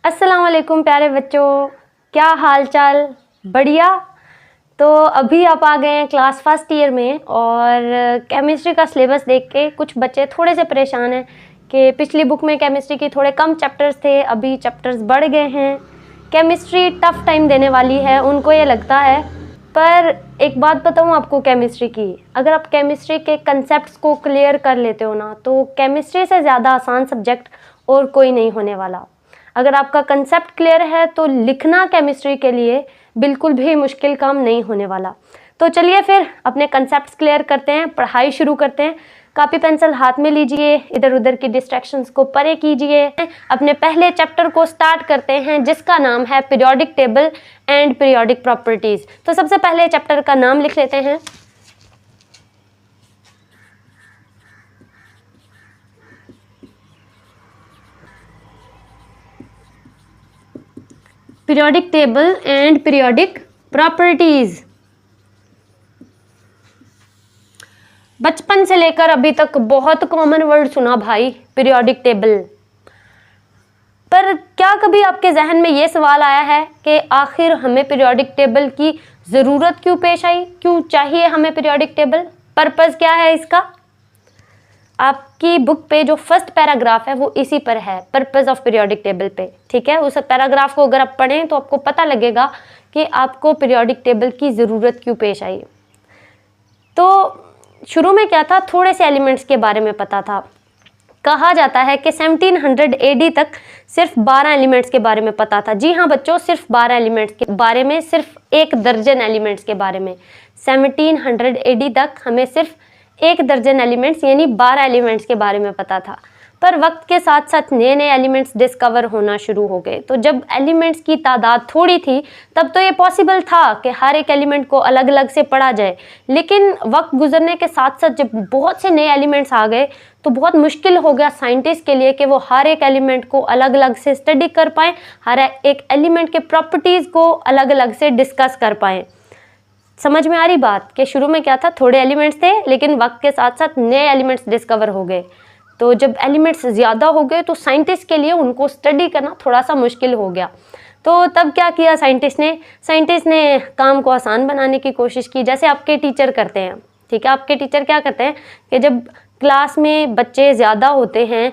अस्सलाम वालेकुम प्यारे बच्चों, क्या हाल चाल? बढ़िया। तो अभी आप आ गए हैं क्लास फर्स्ट ईयर में और केमिस्ट्री का सिलेबस देख के कुछ बच्चे थोड़े से परेशान हैं कि पिछली बुक में केमिस्ट्री की थोड़े कम चैप्टर्स थे, अभी चैप्टर्स बढ़ गए हैं। केमिस्ट्री टफ टाइम देने वाली है, उनको ये लगता है। पर एक बात बताऊँ आपको केमिस्ट्री की, अगर आप केमिस्ट्री के कंसेप्ट्स को क्लियर कर लेते हो ना, तो केमिस्ट्री से ज़्यादा आसान सब्जेक्ट और कोई नहीं होने वाला। अगर आपका कंसेप्ट क्लियर है तो लिखना केमिस्ट्री के लिए बिल्कुल भी मुश्किल काम नहीं होने वाला। तो चलिए फिर अपने कंसेप्ट्स क्लियर करते हैं, पढ़ाई शुरू करते हैं। कॉपी पेंसिल हाथ में लीजिए, इधर उधर की डिस्ट्रैक्शंस को परे कीजिए। अपने पहले चैप्टर को स्टार्ट करते हैं जिसका नाम है periodic table and periodic properties. तो सबसे पहले चैप्टर का नाम लिख लेते हैं। Periodic table and periodic properties. बचपन से लेकर अभी तक बहुत कॉमन वर्ड सुना भाई, पीरियोडिक टेबल। पर क्या कभी आपके जहन में ये सवाल आया है कि आखिर हमें पीरियोडिक टेबल की ज़रूरत क्यों पेश आई? क्यों चाहिए हमें पीरियोडिक टेबल? पर्पस क्या है इसका? आपकी बुक पे जो फर्स्ट पैराग्राफ है वो इसी पर है, पर्पस ऑफ पीरियोडिक टेबल पे। ठीक है, उस पैराग्राफ को अगर आप पढ़ें तो आपको पता लगेगा कि आपको पीरियोडिक टेबल की ज़रूरत क्यों पेश आई। तो शुरू में क्या था, थोड़े से एलिमेंट्स के बारे में पता था। कहा जाता है कि 1700 AD तक सिर्फ 12 एलिमेंट्स के बारे में पता था। जी हाँ बच्चों, सिर्फ 12 एलिमेंट्स के बारे में, सिर्फ 1 दर्जन एलिमेंट्स के बारे में। 1700 AD तक हमें सिर्फ 1 दर्जन एलिमेंट्स यानी 12 एलिमेंट्स के बारे में पता था। पर वक्त के साथ साथ नए नए एलिमेंट्स डिस्कवर होना शुरू हो गए। तो जब एलिमेंट्स की तादाद थोड़ी थी तब तो ये पॉसिबल था कि हर एक एलिमेंट को अलग अलग से पढ़ा जाए। लेकिन वक्त गुजरने के साथ साथ जब बहुत से नए एलिमेंट्स आ गए तो बहुत मुश्किल हो गया साइंटिस्ट के लिए कि वो हर एक एलिमेंट को अलग अलग से स्टडी कर पाएँ, हर एक एलिमेंट के प्रॉपर्टीज़ को अलग अलग से डिस्कस कर पाएँ। समझ में आ रही बात कि शुरू में क्या था, थोड़े एलिमेंट्स थे लेकिन वक्त के साथ साथ नए एलिमेंट्स डिस्कवर हो गए। तो जब एलिमेंट्स ज़्यादा हो गए तो साइंटिस्ट के लिए उनको स्टडी करना थोड़ा सा मुश्किल हो गया। तो तब क्या किया साइंटिस्ट ने काम को आसान बनाने की कोशिश की, जैसे आपके टीचर करते हैं। ठीक है, आपके टीचर क्या करते हैं कि जब क्लास में बच्चे ज़्यादा होते हैं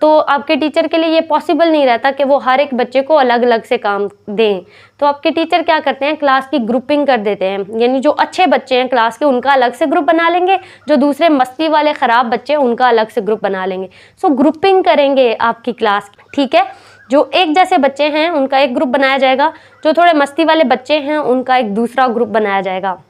तो आपके टीचर के लिए ये पॉसिबल नहीं रहता कि वो हर एक बच्चे को अलग अलग से काम दें। तो आपके टीचर क्या करते हैं, क्लास की ग्रुपिंग कर देते हैं। यानी जो अच्छे बच्चे हैं क्लास के उनका अलग से ग्रुप बना लेंगे, जो दूसरे मस्ती वाले ख़राब बच्चे हैं उनका अलग से ग्रुप बना लेंगे। सो ग्रुपिंग करेंगे आपकी क्लास। ठीक है, जो एक जैसे बच्चे हैं उनका एक ग्रुप बनाया जाएगा, जो थोड़े मस्ती वाले बच्चे हैं उनका एक दूसरा ग्रुप बनाया जाएगा।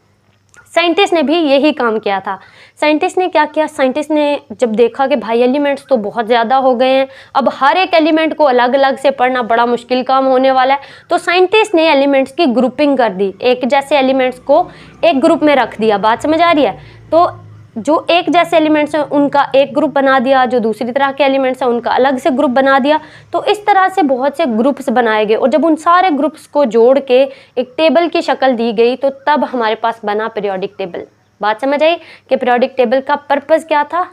साइंटिस्ट ने भी यही काम किया था। साइंटिस्ट ने क्या किया, साइंटिस्ट ने जब देखा कि भाई एलिमेंट्स तो बहुत ज़्यादा हो गए हैं, अब हर एक एलिमेंट को अलग अलग से पढ़ना बड़ा मुश्किल काम होने वाला है, तो साइंटिस्ट ने एलिमेंट्स की ग्रुपिंग कर दी। एक जैसे एलिमेंट्स को एक ग्रुप में रख दिया। बात समझ आ रही है? तो जो एक जैसे एलिमेंट्स हैं उनका एक ग्रुप बना दिया, जो दूसरी तरह के एलिमेंट्स हैं उनका अलग से ग्रुप बना दिया। तो इस तरह से बहुत से ग्रुप्स बनाए गए और जब उन सारे ग्रुप्स को जोड़ के एक टेबल की शक्ल दी गई तो तब हमारे पास बना पीरियोडिक टेबल। बात समझ आई कि पीरियोडिक टेबल का पर्पस क्या था,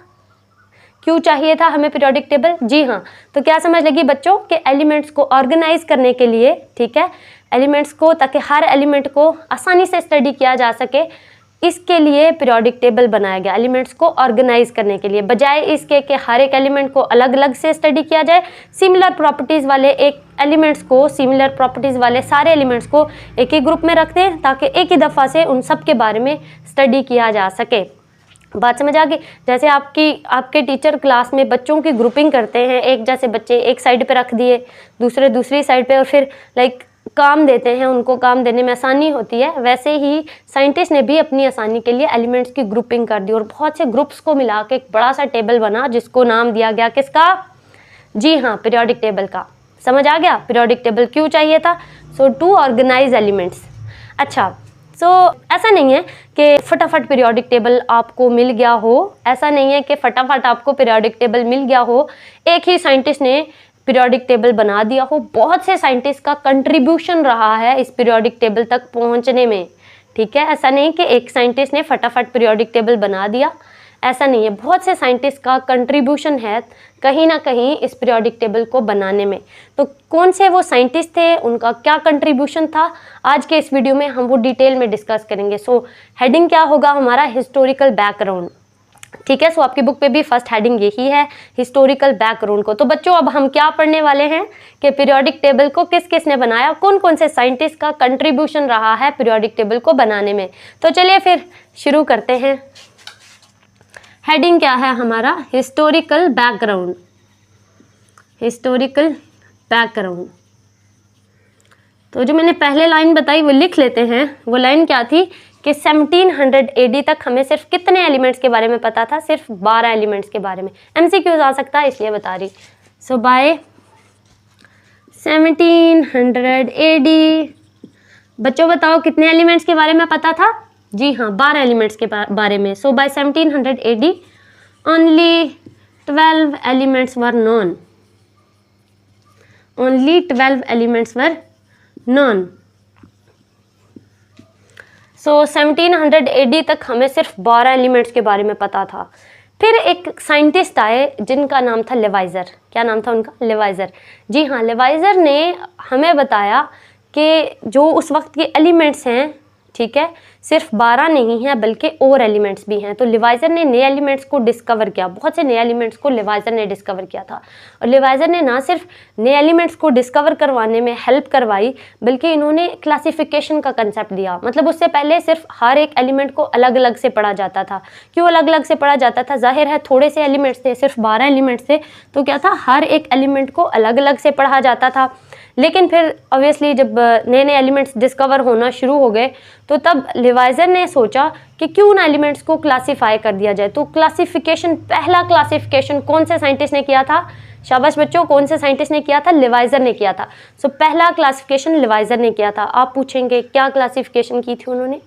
क्यों चाहिए था हमें पीरियोडिक टेबल? जी हाँ, तो क्या समझ लगी बच्चों कि एलिमेंट्स को ऑर्गेनाइज करने के लिए, ठीक है, एलिमेंट्स को, ताकि हर एलिमेंट को आसानी से स्टडी किया जा सके, इसके लिए पीरियोडिक टेबल बनाया गया। एलिमेंट्स को ऑर्गेनाइज करने के लिए, बजाय इसके कि हर एक एलिमेंट को अलग अलग से स्टडी किया जाए, सिमिलर प्रॉपर्टीज़ वाले एक एलिमेंट्स को, सिमिलर प्रॉपर्टीज़ वाले सारे एलिमेंट्स को एक ही ग्रुप में रख दें ताकि एक ही दफ़ा से उन सब के बारे में स्टडी किया जा सके। बात समझ आ गई? जैसे आपके टीचर क्लास में बच्चों की ग्रुपिंग करते हैं, एक जैसे बच्चे एक साइड पे रख दिए, दूसरे दूसरी साइड पे, और फिर काम देते हैं, उनको काम देने में आसानी होती है। वैसे ही साइंटिस्ट ने भी अपनी आसानी के लिए एलिमेंट्स की ग्रुपिंग कर दी और बहुत से ग्रुप्स को मिला के एक बड़ा सा टेबल बना जिसको नाम दिया गया किसका? जी हाँ, पीरियोडिक टेबल का। समझ आ गया पीरियोडिक टेबल क्यों चाहिए था? सो टू ऑर्गेनाइज एलिमेंट्स। अच्छा, सो ऐसा नहीं है कि फटाफट पीरियोडिक टेबल आपको मिल गया हो, ऐसा नहीं है कि फटाफट आपको पीरियोडिक टेबल मिल गया हो, एक ही साइंटिस्ट ने पीरियोडिक टेबल बना दिया हो। बहुत से साइंटिस्ट का कंट्रीब्यूशन रहा है इस पीरियोडिक टेबल तक पहुंचने में। ठीक है, ऐसा नहीं कि एक साइंटिस्ट ने फटाफट पीरियोडिक टेबल बना दिया, ऐसा नहीं है, बहुत से साइंटिस्ट का कंट्रीब्यूशन है कहीं ना कहीं इस पीरियोडिक टेबल को बनाने में। तो कौन से वो साइंटिस्ट थे, उनका क्या कंट्रीब्यूशन था, आज के इस वीडियो में हम वो डिटेल में डिस्कस करेंगे। सो हेडिंग क्या होगा हमारा, हिस्टोरिकल बैकग्राउंड। ठीक है, सो आपकी बुक पे भी फर्स्ट हेडिंग यही है, हिस्टोरिकल बैकग्राउंड को। तो बच्चों अब हम क्या पढ़ने वाले हैं कि पीरियोडिक टेबल को किस किस ने बनाया, कौन कौन से साइंटिस्ट का कंट्रीब्यूशन रहा है पीरियोडिक टेबल को बनाने में। तो चलिए फिर शुरू करते हैं। हेडिंग क्या है हमारा, हिस्टोरिकल बैकग्राउंड। हिस्टोरिकल बैकग्राउंड, तो जो मैंने पहले लाइन बताई वो लिख लेते हैं। वो लाइन क्या थी कि 1700 AD तक हमें सिर्फ कितने एलिमेंट्स के बारे में पता था, सिर्फ 12 एलिमेंट्स के बारे में। MCQs आ सकता है इसलिए बता रही। सो बाय 1700 AD बच्चों बताओ कितने एलिमेंट्स के बारे में पता था, जी हाँ 12 एलिमेंट्स के बारे में। So by 1700 AD only 12 elements were known, only 12 elements were known. So 1700 AD तक हमें सिर्फ 12 एलिमेंट्स के बारे में पता था। फिर एक साइंटिस्ट आए जिनका नाम था लेवाइजर। क्या नाम था उनका, लेवाइजर। जी हाँ, लेवाइजर ने हमें बताया कि जो उस वक्त के एलिमेंट्स हैं, ठीक है, सिर्फ 12 नहीं है बल्कि और एलिमेंट्स भी हैं। तो लेवाइजर ने नए एलिमेंट्स को डिस्कवर किया, बहुत से नए एलिमेंट्स को लेवाइजर ने डिस्कवर किया था। और लेवाइजर ने ना सिर्फ नए एलिमेंट्स को डिस्कवर करवाने में हेल्प करवाई बल्कि इन्होंने क्लासिफिकेशन का कंसेप्ट दिया। मतलब उससे पहले सिर्फ हर एक एलिमेंट को अलग अलग से पढ़ा जाता था। क्यों अलग अलग से पढ़ा जाता था, जाहिर है थोड़े से एलिमेंट्स थे, सिर्फ 12 एलिमेंट्स थे, तो क्या था हर एक एलिमेंट को अलग अलग से पढ़ा जाता था। लेकिन फिर ऑब्वियसली जब नए नए एलिमेंट्स डिस्कवर होना शुरू हो गए तो तब लेवाइजर ने सोचा कि क्यों ना एलिमेंट्स को क्लासिफाई कर दिया जाए। तो क्लासिफिकेशन, पहला क्लासिफिकेशन कौन से साइंटिस्ट ने किया था, शाबाश बच्चों, कौन से साइंटिस्ट ने किया था, लेवाइजर ने किया था। सो पहला क्लासिफिकेशन लेवाइजर ने किया था। आप पूछेंगे क्या क्लासिफिकेशन की थी उन्होंने,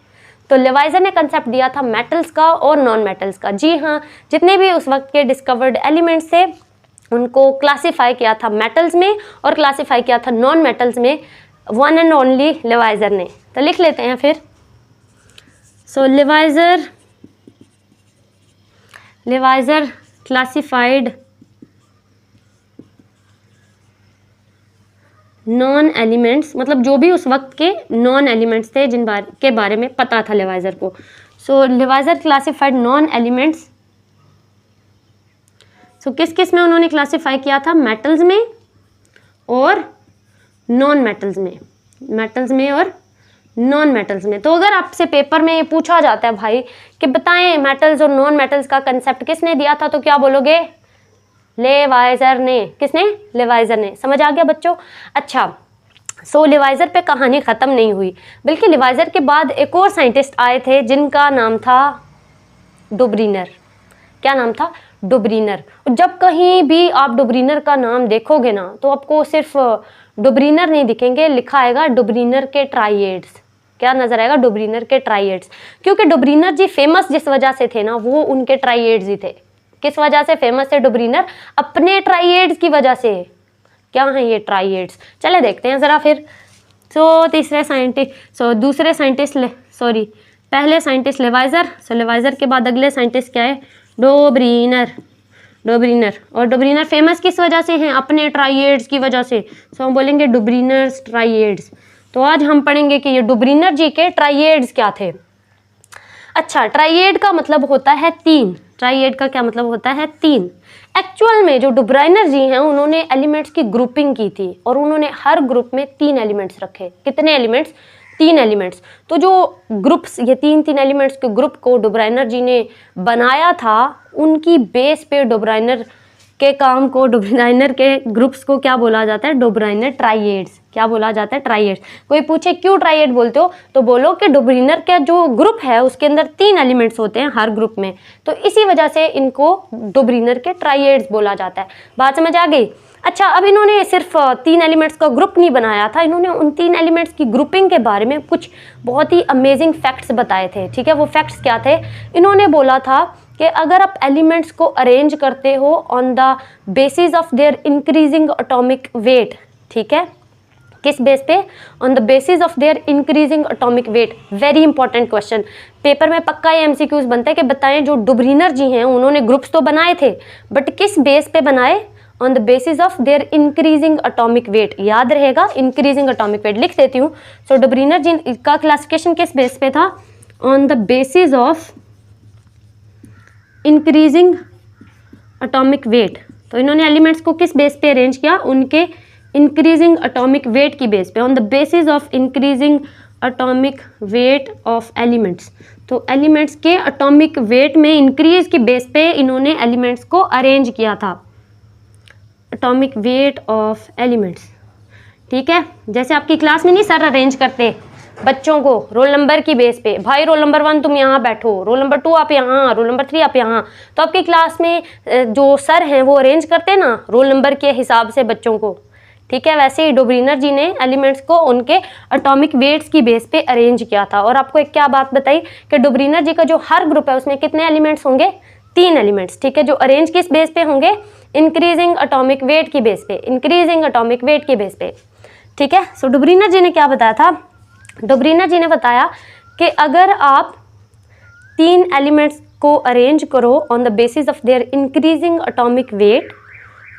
तो लेवाइजर ने कंसेप्ट दिया था मेटल्स का और नॉन मेटल्स का। जी हाँ, जितने भी उस वक्त के डिस्कवर्ड एलिमेंट्स थे उनको क्लासिफाई किया था मेटल्स में और क्लासिफाई किया था नॉन मेटल्स में, वन एंड ओनली लेवाइजर ने। तो लिख लेते हैं फिर। सो लेवाइजर क्लासिफाइड नॉन एलिमेंट्स, मतलब जो भी उस वक्त के नॉन एलिमेंट्स थे जिन के बारे में पता था लेवाइजर को। सो लेवाइजर क्लासिफाइड नॉन एलिमेंट्स। सो किस किस में उन्होंने क्लासिफाई किया था, मेटल्स में और नॉन मेटल्स में, मेटल्स में और नॉन मेटल्स में। तो अगर आपसे पेपर में ये पूछा जाता है भाई कि बताएं मेटल्स और नॉन मेटल्स का कंसेप्ट किसने दिया था, तो क्या बोलोगे, लेवाइजर ने। किसने, लेवाइजर ने। समझ आ गया बच्चों। अच्छा, सो लेवाइजर पे कहानी ख़त्म नहीं हुई, बल्कि लेवाइजर के बाद एक और साइंटिस्ट आए थे जिनका नाम था डुब्रीनर। क्या नाम था, डुब्रीनर। जब कहीं भी आप डुब्रीनर का नाम देखोगे ना तो आपको सिर्फ डुब्रीनर नहीं दिखेंगे, लिखा आएगा डुब्रीनर के ट्राइएड्स। क्या नजर आएगा, डुब्रीनर के ट्राइएड्स। क्योंकि डुब्रीनर जी फेमस जिस वजह से थे ना, वो उनके ट्राइएड्स ही थे। किस वजह से फेमस थे डुब्रीनर, अपने ट्राइएड्स की वजह से। क्या हैं ये ट्राइएड्स, चले देखते हैं ज़रा फिर। दूसरे साइंटिस्ट पहले साइंटिस्ट लेवाइजर। सो लेवाइजर के बाद अगले साइंटिस्ट क्या है, डुब्रीनर। और डुब्रीनर फेमस किस वजह से हैं, अपने ट्राइएड्स की वजह से। सो हम बोलेंगे डुब्रीनर्स ट्राइएड्स। तो आज हम पढ़ेंगे कि ये डुब्रीनर जी के ट्राइएड्स क्या थे। अच्छा, ट्राइएड का मतलब होता है 3। ट्राइएड का क्या मतलब होता है, 3। एक्चुअल में जो डुब्राइनर जी हैं उन्होंने एलिमेंट्स की ग्रुपिंग की थी और उन्होंने हर ग्रुप में 3 एलिमेंट्स रखे। कितने एलिमेंट्स, 3 एलिमेंट्स। तो जो ग्रुप्स, ये 3 एलिमेंट्स के ग्रुप को डुब्राइनर जी ने बनाया था, उनकी बेस पे डुब्राइनर के काम को, डुब्राइनर के ग्रुप्स को क्या बोला जाता है, डुब्राइनर ट्राइएड्स। क्या बोला जाता है, ट्राइएड्स। कोई पूछे क्यों ट्राइएड बोलते हो, तो बोलो कि डुब्राइनर का जो ग्रुप है उसके अंदर 3 एलिमेंट्स होते हैं हर ग्रुप में, तो इसी वजह से इनको डुब्राइनर के ट्राइएड्स बोला जाता है। बात समझ आ गई। अच्छा, अब इन्होंने सिर्फ 3 एलिमेंट्स का ग्रुप नहीं बनाया था, इन्होंने उन 3 एलिमेंट्स की ग्रुपिंग के बारे में कुछ बहुत ही अमेजिंग फैक्ट्स बताए थे। ठीक है, वो फैक्ट्स क्या थे, इन्होंने बोला था कि अगर आप एलिमेंट्स को अरेंज करते हो on the basis of their increasing atomic wait, ठीक है, किस बेस पे? On the basis of their increasing atomic wait. Very important question, paper में पक्का ये एमसीक्यूज बनता है कि बताएं जो डुबरीनर जी हैं उन्होंने ग्रुप्स तो बनाए थे बट किस बेस पे बनाए? On the basis of their increasing atomic wait. याद रहेगा, इंक्रीजिंग एटॉमिक वेट लिख देती हूँ। सो डुबरीनर जी का क्लासिफिकेशन किस बेस पे था? On the basis of increasing atomic weight. तो इन्होंने एलिमेंट्स को किस बेस पे अरेंज किया? उनके इंक्रीजिंग एटॉमिक वेट की बेस पे, on the basis of increasing atomic weight of elements. तो एलिमेंट्स के एटॉमिक वेट में इंक्रीज की बेस पे इन्होंने एलिमेंट्स को अरेंज किया था, एटॉमिक वेट ऑफ एलिमेंट्स। ठीक है, जैसे आपकी क्लास में नहीं सर अरेंज करते बच्चों को रोल नंबर की बेस पे, भाई रोल नंबर 1 तुम यहाँ बैठो, रोल नंबर 2 आप यहाँ, रोल नंबर 3 आप यहाँ। तो आपकी क्लास में जो सर हैं वो अरेंज करते हैं ना रोल नंबर के हिसाब से बच्चों को। ठीक है, वैसे ही डुबरीनर जी ने एलिमेंट्स को उनके एटॉमिक वेट्स की बेस पे अरेंज किया था। और आपको एक क्या बात बताई कि डुबरीनर जी का जो हर ग्रुप है उसमें कितने एलिमेंट्स होंगे? 3 एलिमेंट्स। ठीक है, जो अरेंज किस बेस पे होंगे? इंक्रीजिंग एटॉमिक वेट की बेस पे, इंक्रीजिंग एटॉमिक वेट की बेस पे। ठीक है, सो डुबरीनर जी ने क्या बताया था? डुबरीनर जी ने बताया कि अगर आप 3 एलिमेंट्स को अरेंज करो on the basis of their increasing atomic weight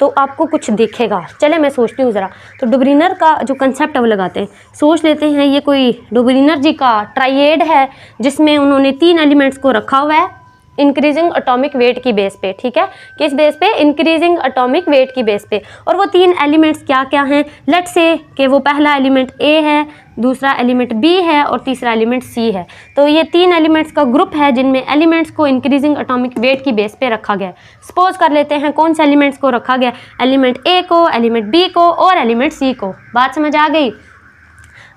तो आपको कुछ दिखेगा। चले मैं सोचती हूँ ज़रा। तो डुबरीनर का जो कंसेप्ट है वो लगाते हैं, सोच लेते हैं ये कोई डुबरीनर जी का ट्राइएड है जिसमें उन्होंने 3 एलिमेंट्स को रखा हुआ है इंक्रीजिंग एटॉमिक वेट की बेस पे। ठीक है, किस बेस पे? इंक्रीजिंग एटॉमिक वेट की बेस पे। और वो 3 एलिमेंट्स क्या क्या हैं? लेट्स से कि वो पहला एलिमेंट ए है, दूसरा एलिमेंट बी है और तीसरा एलिमेंट सी है। तो ये 3 एलिमेंट्स का ग्रुप है जिनमें एलिमेंट्स को इंक्रीजिंग एटॉमिक वेट की बेस पे रखा गया। सपोज कर लेते हैं कौन से एलिमेंट्स को रखा गया? एलिमेंट ए को, एलिमेंट बी को और एलिमेंट सी को। बात समझ आ गई?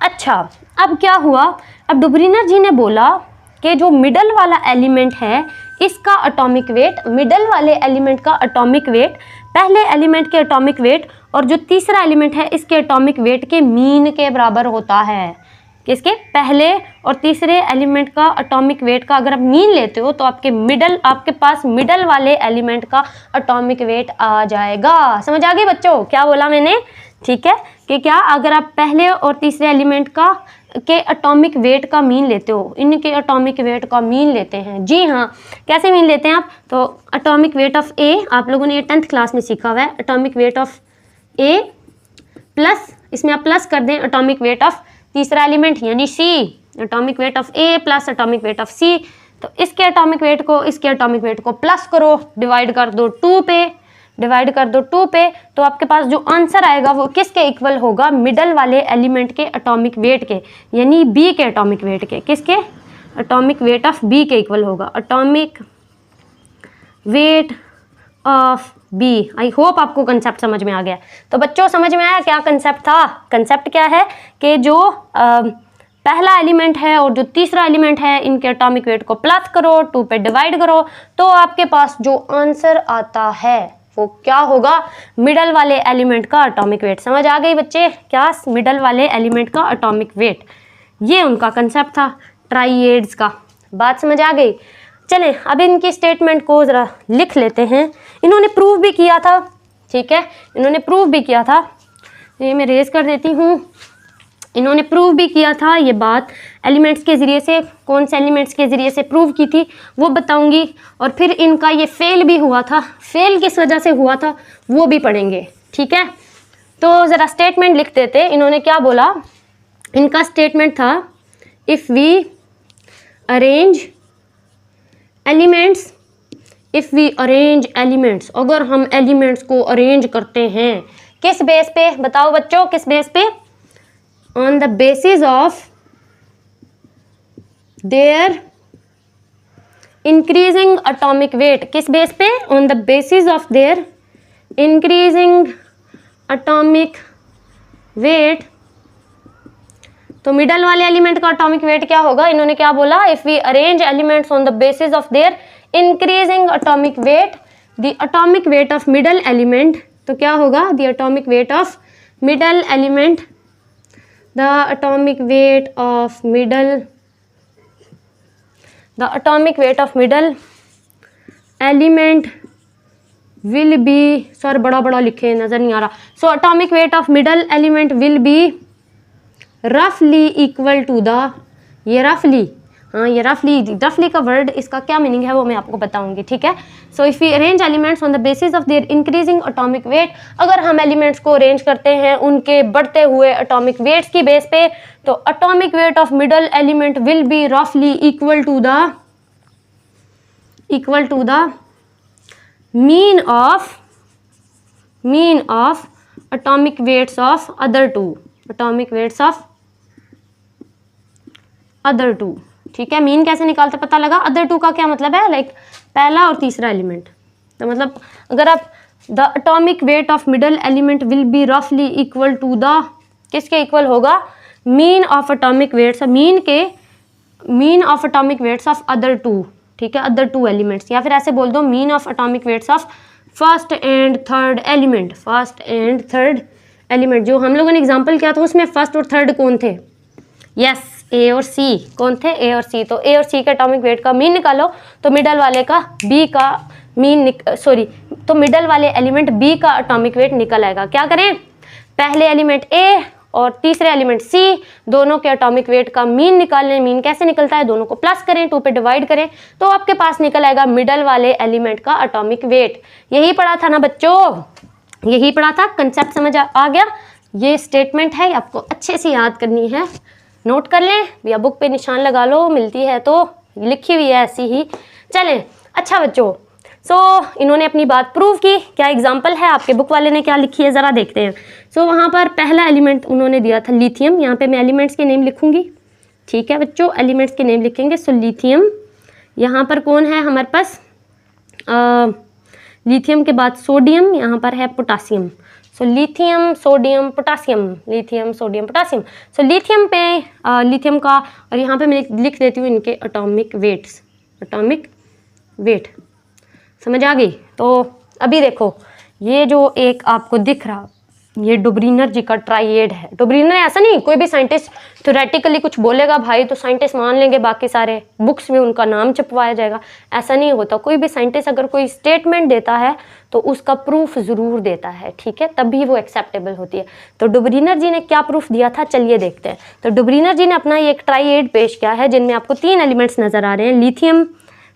अच्छा, अब क्या हुआ? अब डुबरीनर जी ने बोला कि जो मिडल वाला एलिमेंट है इसका एटॉमिक वेट, मिडल वाले एलिमेंट का एटॉमिक वेट पहले एलिमेंट के एटॉमिक वेट और जो तीसरा एलिमेंट है इसके एटॉमिक वेट के मीन के बराबर होता है। किसके? पहले और तीसरे एलिमेंट का एटॉमिक वेट का अगर आप मीन लेते हो तो आपके पास मिडल वाले एलिमेंट का एटॉमिक वेट आ जाएगा। समझ आ गई बच्चों क्या बोला मैंने? ठीक है, कि क्या अगर आप पहले और तीसरे एलिमेंट के एटॉमिक वेट का मीन लेते हो, इनके एटॉमिक वेट का मीन लेते हैं। जी हाँ, कैसे मीन लेते हैं आप? तो एटॉमिक वेट ऑफ ए, आप लोगों ने ये 10th क्लास में सीखा हुआ है। Atomic weight of A plus, इसमें आप प्लस कर दें एटॉमिक वेट ऑफ तीसरा एलिमेंट यानी C, atomic weight of A plus atomic weight of C. तो इसके एटॉमिक वेट को इसके एटॉमिक वेट को प्लस करो, डिवाइड कर दो 2 पे, डिवाइड कर दो 2 पे, तो आपके पास जो आंसर आएगा वो किसके इक्वल होगा? मिडल वाले एलिमेंट के एटॉमिक वेट के, यानी बी के एटॉमिक वेट के। किसके? एटॉमिक वेट ऑफ बी के इक्वल होगा, atomic weight of B. I hope आपको कंसेप्ट समझ में आ गया। तो बच्चों समझ में आया क्या कंसेप्ट था? कंसेप्ट क्या है कि जो पहला एलिमेंट है और जो तीसरा एलिमेंट है इनके एटॉमिक वेट को प्लस करो, 2 पे डिवाइड करो, तो आपके पास जो आंसर आता है वो क्या होगा? मिडल वाले एलिमेंट का एटॉमिक वेट। समझ आ गई बच्चे? क्या? मिडल वाले एलिमेंट का एटॉमिक वेट। ये उनका कंसेप्ट था ट्राइएड्स का। बात समझ आ गई? चलें अब इनकी स्टेटमेंट को ज़रा लिख लेते हैं। इन्होंने प्रूव भी किया था। ठीक है, इन्होंने प्रूव भी किया था। ये मैं रेज कर देती हूँ। इन्होंने प्रूव भी किया था ये बात एलिमेंट्स के ज़रिए से। कौन से एलिमेंट्स के ज़रिए से प्रूव की थी वो बताऊंगी। और फिर इनका ये फेल भी हुआ था। फेल किस वजह से हुआ था वो भी पढ़ेंगे। ठीक है, तो ज़रा स्टेटमेंट लिख देते। इन्होंने क्या बोला? इनका स्टेटमेंट था if we arrange elements, if we arrange elements, अगर हम एलिमेंट्स को अरेंज करते हैं किस बेस पे? बताओ बच्चों, किस बेस पे? On the basis of their increasing atomic weight. किस बेस पे? On the basis of their increasing atomic weight. तो मिडल वाले एलिमेंट का एटॉमिक वेट क्या होगा? इन्होंने क्या बोला? If we arrange elements on the basis of their increasing atomic weight, the atomic weight of middle element. तो क्या होगा? The atomic weight of middle element, the atomic weight of middle, the atomic weight of middle element will be, sir बड़ा बड़ा लिखे नज़र नहीं आ रहा। so atomic weight of middle element will be रफली इक्वल टू द, ये रफली, हाँ ये रफली का वर्ड, इसका क्या मीनिंग है वो मैं आपको बताऊंगी, ठीक है। So if we arrange elements on the basis of their increasing atomic weight, अगर हम एलिमेंट्स को अरेंज करते हैं उनके बढ़ते हुए एटॉमिक वेट्स की बेस पे, तो atomic weight of middle element will be रफली equal to the mean of atomic weights of other two, ठीक है। मीन कैसे निकालते पता लगा, अदर टू का क्या मतलब है, लाइक पहला और तीसरा एलिमेंट, तो मतलब अगर आप the atomic weight of middle element will be रफली इक्वल टू द, किसके इक्वल होगा, mean of atomic weights, mean of atomic weights of other two, ठीक है, अदर टू एलिमेंट्स, या फिर ऐसे बोल दो mean of atomic weights of first and third element. जो हम लोगों ने एग्जाम्पल किया था उसमें फर्स्ट और थर्ड कौन थे, यस ए और सी, कौन थे, ए और सी। तो ए और सी के एटॉमिक वेट का मीन निकालो, तो मिडल वाले का बी का मीन तो मिडल वाले एलिमेंट बी का एटॉमिक वेट निकल आएगा। क्या करें, पहले एलिमेंट ए और तीसरे एलिमेंट सी, दोनों के एटॉमिक वेट का मीन निकालने, मीन कैसे निकलता है, दोनों को प्लस करें, 2 पे डिवाइड करें, तो आपके पास निकल आएगा मिडल वाले एलिमेंट का एटॉमिक वेट। यही पढ़ा था ना बच्चों, यही पढ़ा था, कंसेप्ट समझ आ गया। ये स्टेटमेंट है, आपको अच्छे से याद करनी है, नोट कर लें या बुक पे निशान लगा लो, मिलती है तो, लिखी हुई है ऐसी ही। चलें, अच्छा बच्चों, इन्होंने अपनी बात प्रूव की। क्या एग्जाम्पल है, आपके बुक वाले ने क्या लिखी है ज़रा देखते हैं। वहाँ पर पहला एलिमेंट उन्होंने दिया था लिथियम, यहाँ पे मैं एलिमेंट्स के नेम लिखूंगी, ठीक है बच्चों, एलिमेंट्स के नेम लिखेंगे। सो लिथियम, यहाँ पर कौन है हमारे पास, लिथियम के बाद सोडियम, यहाँ पर है potassium. So lithium sodium potassium, so lithium पे लिथियम का, और यहाँ पे मैं लिख देती हूँ इनके एटॉमिक वेट, समझ आ गई। तो अभी देखो, ये जो एक आपको दिख रहा, ये डुब्रीनर जी का ट्राइएड है। डुब्रीनर ऐसा नहीं, कोई भी साइंटिस्ट थ्योरेटिकली कुछ बोलेगा भाई तो साइंटिस्ट मान लेंगे, बाकी सारे बुक्स में उनका नाम छपवाया जाएगा, ऐसा नहीं होता। कोई भी साइंटिस्ट अगर कोई स्टेटमेंट देता है तो उसका प्रूफ ज़रूर देता है, ठीक है, तभी वो एक्सेप्टेबल होती है। तो डुब्रीनर जी ने क्या प्रूफ दिया था, चलिए देखते हैं। तो डुब्रीनर जी ने अपना ये एक ट्राइएड पेश किया है, जिनमें आपको 3 एलिमेंट्स नज़र आ रहे हैं, लिथियम,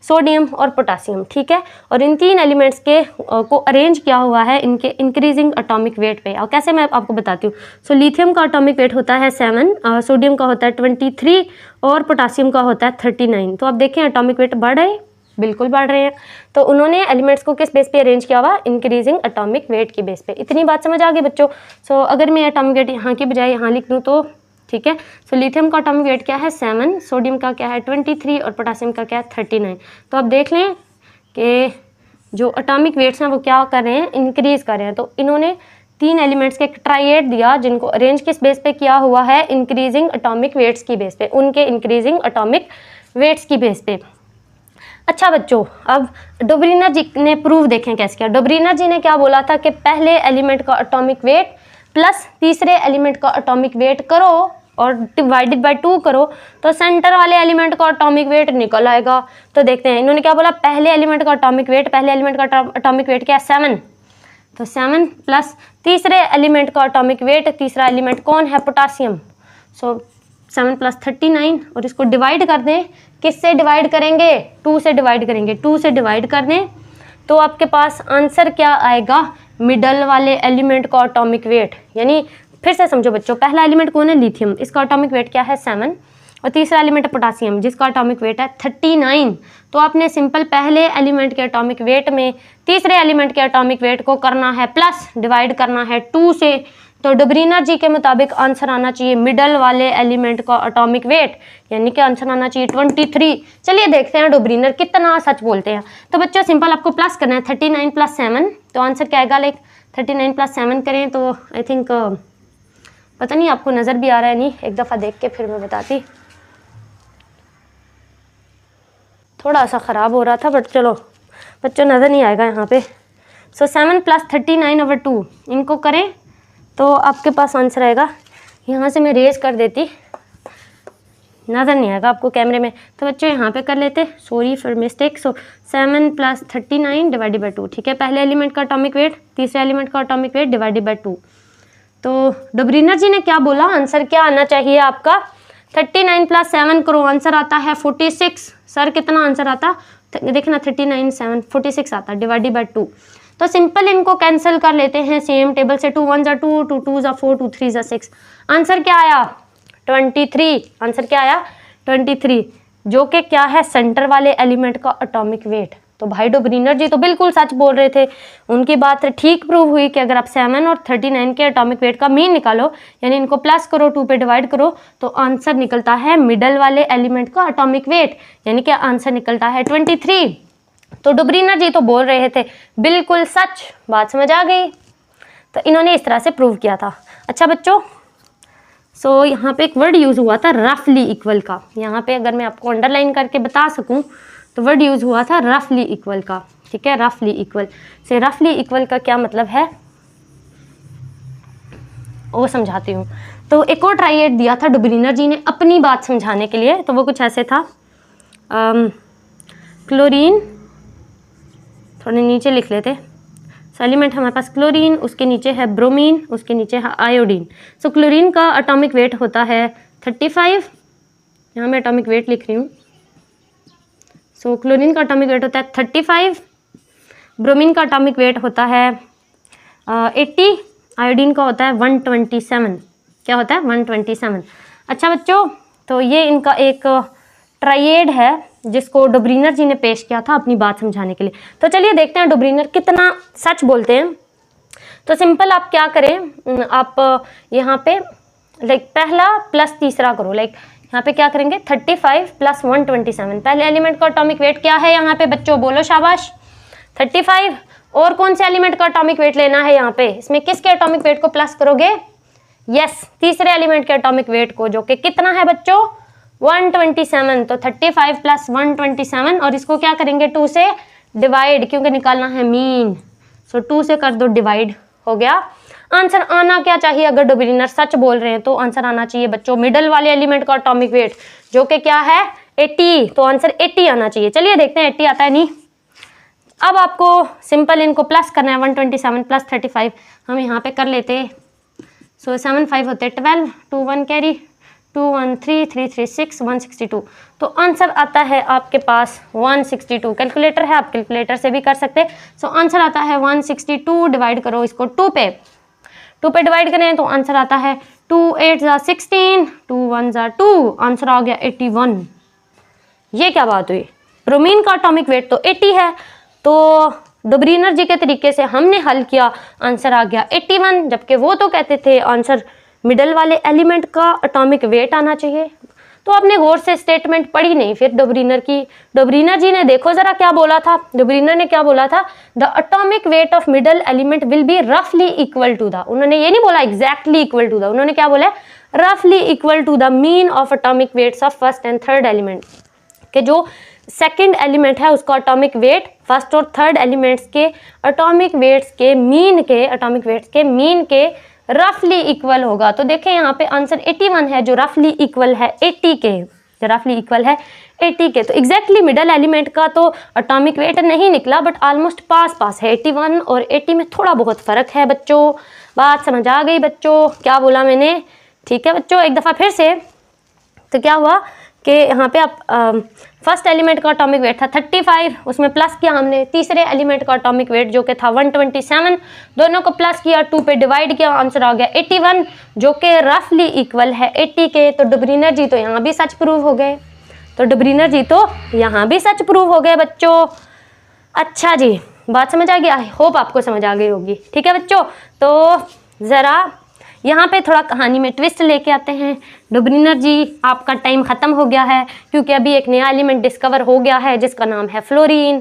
सोडियम और पोटासियम, ठीक है। और इन 3 एलिमेंट्स के को अरेंज किया हुआ है इनके इंक्रीजिंग एटॉमिक वेट पे। और कैसे मैं आपको बताती हूँ। सो लिथियम का एटॉमिक वेट होता है 7, सोडियम का होता है 23 और पोटासियम का होता है 39। तो आप देखें एटॉमिक वेट बढ़ रहे हैं, बिल्कुल बढ़ रहे हैं। तो उन्होंने एलिमेंट्स को किस बेस पे अरेंज किया हुआ, इंक्रीजिंग एटॉमिक वेट की बेस पे। इतनी बात समझ आ गई बच्चों। सो अगर मैं एटॉमिक वेट यहाँ की बजाय यहाँ लिख दूँ तो ठीक है। सो लिथियम का एटॉमिक वेट क्या है 7, सोडियम का क्या है 23 और पोटासियम का क्या है 39। तो आप देख लें कि जो एटॉमिक वेट्स हैं वो क्या कर रहे हैं, इंक्रीज कर रहे हैं। तो इन्होंने 3 एलिमेंट्स के ट्राइएड दिया जिनको अरेंज किस बेस पे किया हुआ है, इंक्रीजिंग एटॉमिक वेट्स की बेस पे, उनके इंक्रीजिंग एटॉमिक वेट्स की बेस पे। अच्छा बच्चों, अब डुब्रीनर जी ने प्रूव देखें कैसे किया। डुब्रीनर जी ने क्या बोला था कि पहले एलिमेंट का एटॉमिक वेट प्लस तीसरे एलिमेंट का एटॉमिक वेट करो और डिवाइडेड बाय 2 करो तो सेंटर वाले एलिमेंट का एटॉमिक वेट निकल आएगा। तो देखते हैं इन्होंने क्या बोला, पहले एलिमेंट का एटॉमिक वेट, पहले एलिमेंट का एटॉमिक वेट क्या है 7, तो 7 प्लस तीसरे एलिमेंट का एटॉमिक वेट, तीसरा एलिमेंट कौन है पोटासियम, सो 7 प्लस 39 और इसको डिवाइड कर दें, किससे डिवाइड करेंगे 2 से डिवाइड करेंगे, 2 से डिवाइड कर दें तो आपके पास आंसर क्या आएगा, मिडल वाले एलिमेंट का एटॉमिक वेट। यानी फिर से समझो बच्चों, पहला एलिमेंट कौन है लिथियम, इसका एटॉमिक वेट क्या है 7 और तीसरा एलिमेंट है पोटासियम जिसका एटॉमिक वेट है 39। तो आपने सिंपल पहले एलिमेंट के एटॉमिक वेट में तीसरे एलिमेंट के एटॉमिक वेट को करना है प्लस, डिवाइड करना है 2 से। तो डुब्रीनर जी के मुताबिक आंसर आना चाहिए मिडल वाले एलिमेंट का एटॉमिक वेट, यानी कि आंसर आना चाहिए 23। चलिए देखते हैं डुब्रीनर कितना सच बोलते हैं। तो बच्चों सिंपल आपको प्लस करना है 39 प्लस 7, तो आंसर क्या आएगा, लाइक 39 प्लस 7 करें तो आई थिंक पता नहीं आपको नज़र भी आ रहा है, नहीं एक दफ़ा देख के फिर मैं बताती, थोड़ा सा ख़राब हो रहा था बट चलो बच्चों नज़र नहीं आएगा यहाँ पे। सो 7 प्लस 39/2 इनको करें तो आपके पास आंसर आएगा, यहाँ से मैं रेज कर देती, नज़र नहीं आएगा आपको कैमरे में, तो बच्चों यहाँ पे कर लेते, sorry for mistake. So 7 plus 39 divided by 2, ठीक है। पहले एलिमेंट का एटॉमिक वेट, तीसरे एलिमेंट का एटॉमिक वेट डिवाइडेड बाई 2, तो डब्रीनर जी ने क्या बोला, आंसर क्या आना चाहिए आपका, 39 + 7 करो, आंसर आता है 46। सर कितना आंसर आता, देखना 39 7 46 आता, डिवाइडेड बाय 2। तो सिंपल इनको कैंसिल कर लेते हैं सेम टेबल से, 2 1 = 2, 2 2 = 4, 2 3 = 6। आंसर क्या आया 23। आंसर क्या आया 23, जो कि क्या है सेंटर वाले एलिमेंट का एटॉमिक वेट। तो भाई डोब्रीनर जी तो बिल्कुल सच बोल रहे थे, उनकी बात ठीक प्रूव हुई कि अगर आप 7 और 39 के एटॉमिक वेट का मीन निकालो, यानी इनको प्लस करो, 2 पे डिवाइड करो, तो आंसर निकलता है मिडल वाले एलिमेंट का एटॉमिक वेट, यानी कि आंसर निकलता है 23। तो डोब्रीनर जी तो बोल रहे थे बिल्कुल सच, बात समझ आ गई। तो इन्होंने इस तरह से प्रूव किया था। अच्छा बच्चों, सो यहाँ पे एक वर्ड यूज़ हुआ था रफली इक्वल का। यहाँ पे अगर मैं आपको अंडरलाइन करके बता सकूँ तो वर्ड यूज़ हुआ था रफली इक्वल का। ठीक है, रफली इक्वल से रफली इक्वल का क्या मतलब है वो समझाती हूँ। तो एक और ट्राइएड दिया था डोब्रीनर जी ने अपनी बात समझाने के लिए, तो वो कुछ ऐसे था, क्लोरीन, थोड़े नीचे लिख लेते, सो एलिमेंट हमारे पास क्लोरीन, उसके नीचे है ब्रोमीन, उसके नीचे है आयोडीन। सो क्लोरीन का एटॉमिक वेट होता है 35, यहाँ मैं एटॉमिक वेट लिख रही हूँ। सो क्लोरीन का एटॉमिक वेट होता है 35, ब्रोमीन का एटॉमिक वेट होता है 80, आयोडीन का होता है 127। क्या होता है 127। अच्छा बच्चों, तो ये इनका एक ट्राइएड है जिसको डोब्रीनर जी ने पेश किया था अपनी बात समझाने के लिए। तो चलिए देखते हैं डोब्रीनर कितना सच बोलते हैं। तो सिंपल आप क्या करें, आप यहाँ पे लाइक पहला प्लस तीसरा करो, लाइक यहाँ पे क्या करेंगे 35 + 127। पहले एलिमेंट का एटॉमिक वेट क्या है यहाँ पे बच्चों, बोलो शाबाश 35। और कौन से एलिमेंट का एटॉमिक वेट लेना है यहाँ पे, इसमें किसके एटॉमिक वेट को प्लस करोगे, यस तीसरे एलिमेंट के एटॉमिक वेट को, जो कि कितना है बच्चों 127। तो 35 + 127, और इसको क्या करेंगे 2 से डिवाइड, क्योंकि निकालना है मीन। सो 2 से कर दो डिवाइड, हो गया। आंसर आना क्या चाहिए, अगर डोब्रीनर सच बोल रहे हैं तो आंसर आना चाहिए बच्चों मिडल वाले एलिमेंट का एटॉमिक वेट, जो कि क्या है 80। तो आंसर 80 आना चाहिए। चलिए देखते हैं 80 आता है नहीं। अब आपको सिंपल इनको प्लस करना है, 127 + 35 हम यहाँ पे कर लेते। सो 7 5 होते 12, 2 1 कैरी, 2 1 3 3 3 6 162। तो आंसर आता है आपके पास 162। कैलकुलेटर है, आप कैलकुलेटर से भी कर सकते हैं। सो आंसर आता है 162, डिवाइड करो इसको 2 पे डिवाइड करें तो आंसर आता है 2 8 = 16, 2 1 = 2, आंसर आ गया 81। ये क्या बात हुई, ब्रोमीन का एटॉमिक वेट तो 80 है, तो डोब्रीनर जी के तरीके से हमने हल किया, आंसर आ गया 81, जबकि वो तो कहते थे आंसर मिडल वाले एलिमेंट का एटॉमिक वेट आना चाहिए। तो आपने गौर से स्टेटमेंट पढ़ी नहीं फिर डोब्रीनर की। डोब्रीनर जी ने देखो जरा क्या बोला था, डोब्रीनर ने क्या बोला था, the atomic weight of middle element will be रफली इक्वल टू द, उन्होंने ये नहीं बोला एग्जैक्टली इक्वल टू द, उन्होंने क्या बोला रफली equal to the mean of atomic weights of first and third element, कि जो सेकेंड एलिमेंट है उसका एटॉमिक वेट फर्स्ट और थर्ड एलिमेंट्स के एटॉमिक वेट्स के मीन के रफली इक्वल होगा। तो देखें यहाँ पे आंसर 81 है, जो रफली इक्वल है 80 के, जो रफली इक्वल है 80 के। तो एग्जैक्टली मिडल एलिमेंट का तो एटॉमिक वेट नहीं निकला, बट ऑलमोस्ट पास है। 81 और 80 में थोड़ा बहुत फ़र्क है बच्चों। बात समझ आ गई बच्चों, क्या बोला मैंने? ठीक है बच्चों, एक दफ़ा फिर से। तो क्या हुआ कि यहाँ पे आप फर्स्ट एलिमेंट का एटॉमिक वेट था 35, उसमें प्लस किया हमने तीसरे एलिमेंट का एटॉमिक वेट जो कि था 127, दोनों को प्लस किया, 2 पे डिवाइड किया, आंसर आ गया 81, जो कि रफली इक्वल है 80 के। तो डोब्रीनर जी तो यहाँ भी सच प्रूव हो गए, बच्चों। अच्छा जी, बात समझ आ गई? आई होप आपको समझ आ गई होगी। ठीक है बच्चों, तो ज़रा यहाँ पे थोड़ा कहानी में ट्विस्ट लेके आते हैं। डोब्रीनर जी आपका टाइम ख़त्म हो गया है, क्योंकि अभी एक नया एलिमेंट डिस्कवर हो गया है जिसका नाम है फ्लोरीन।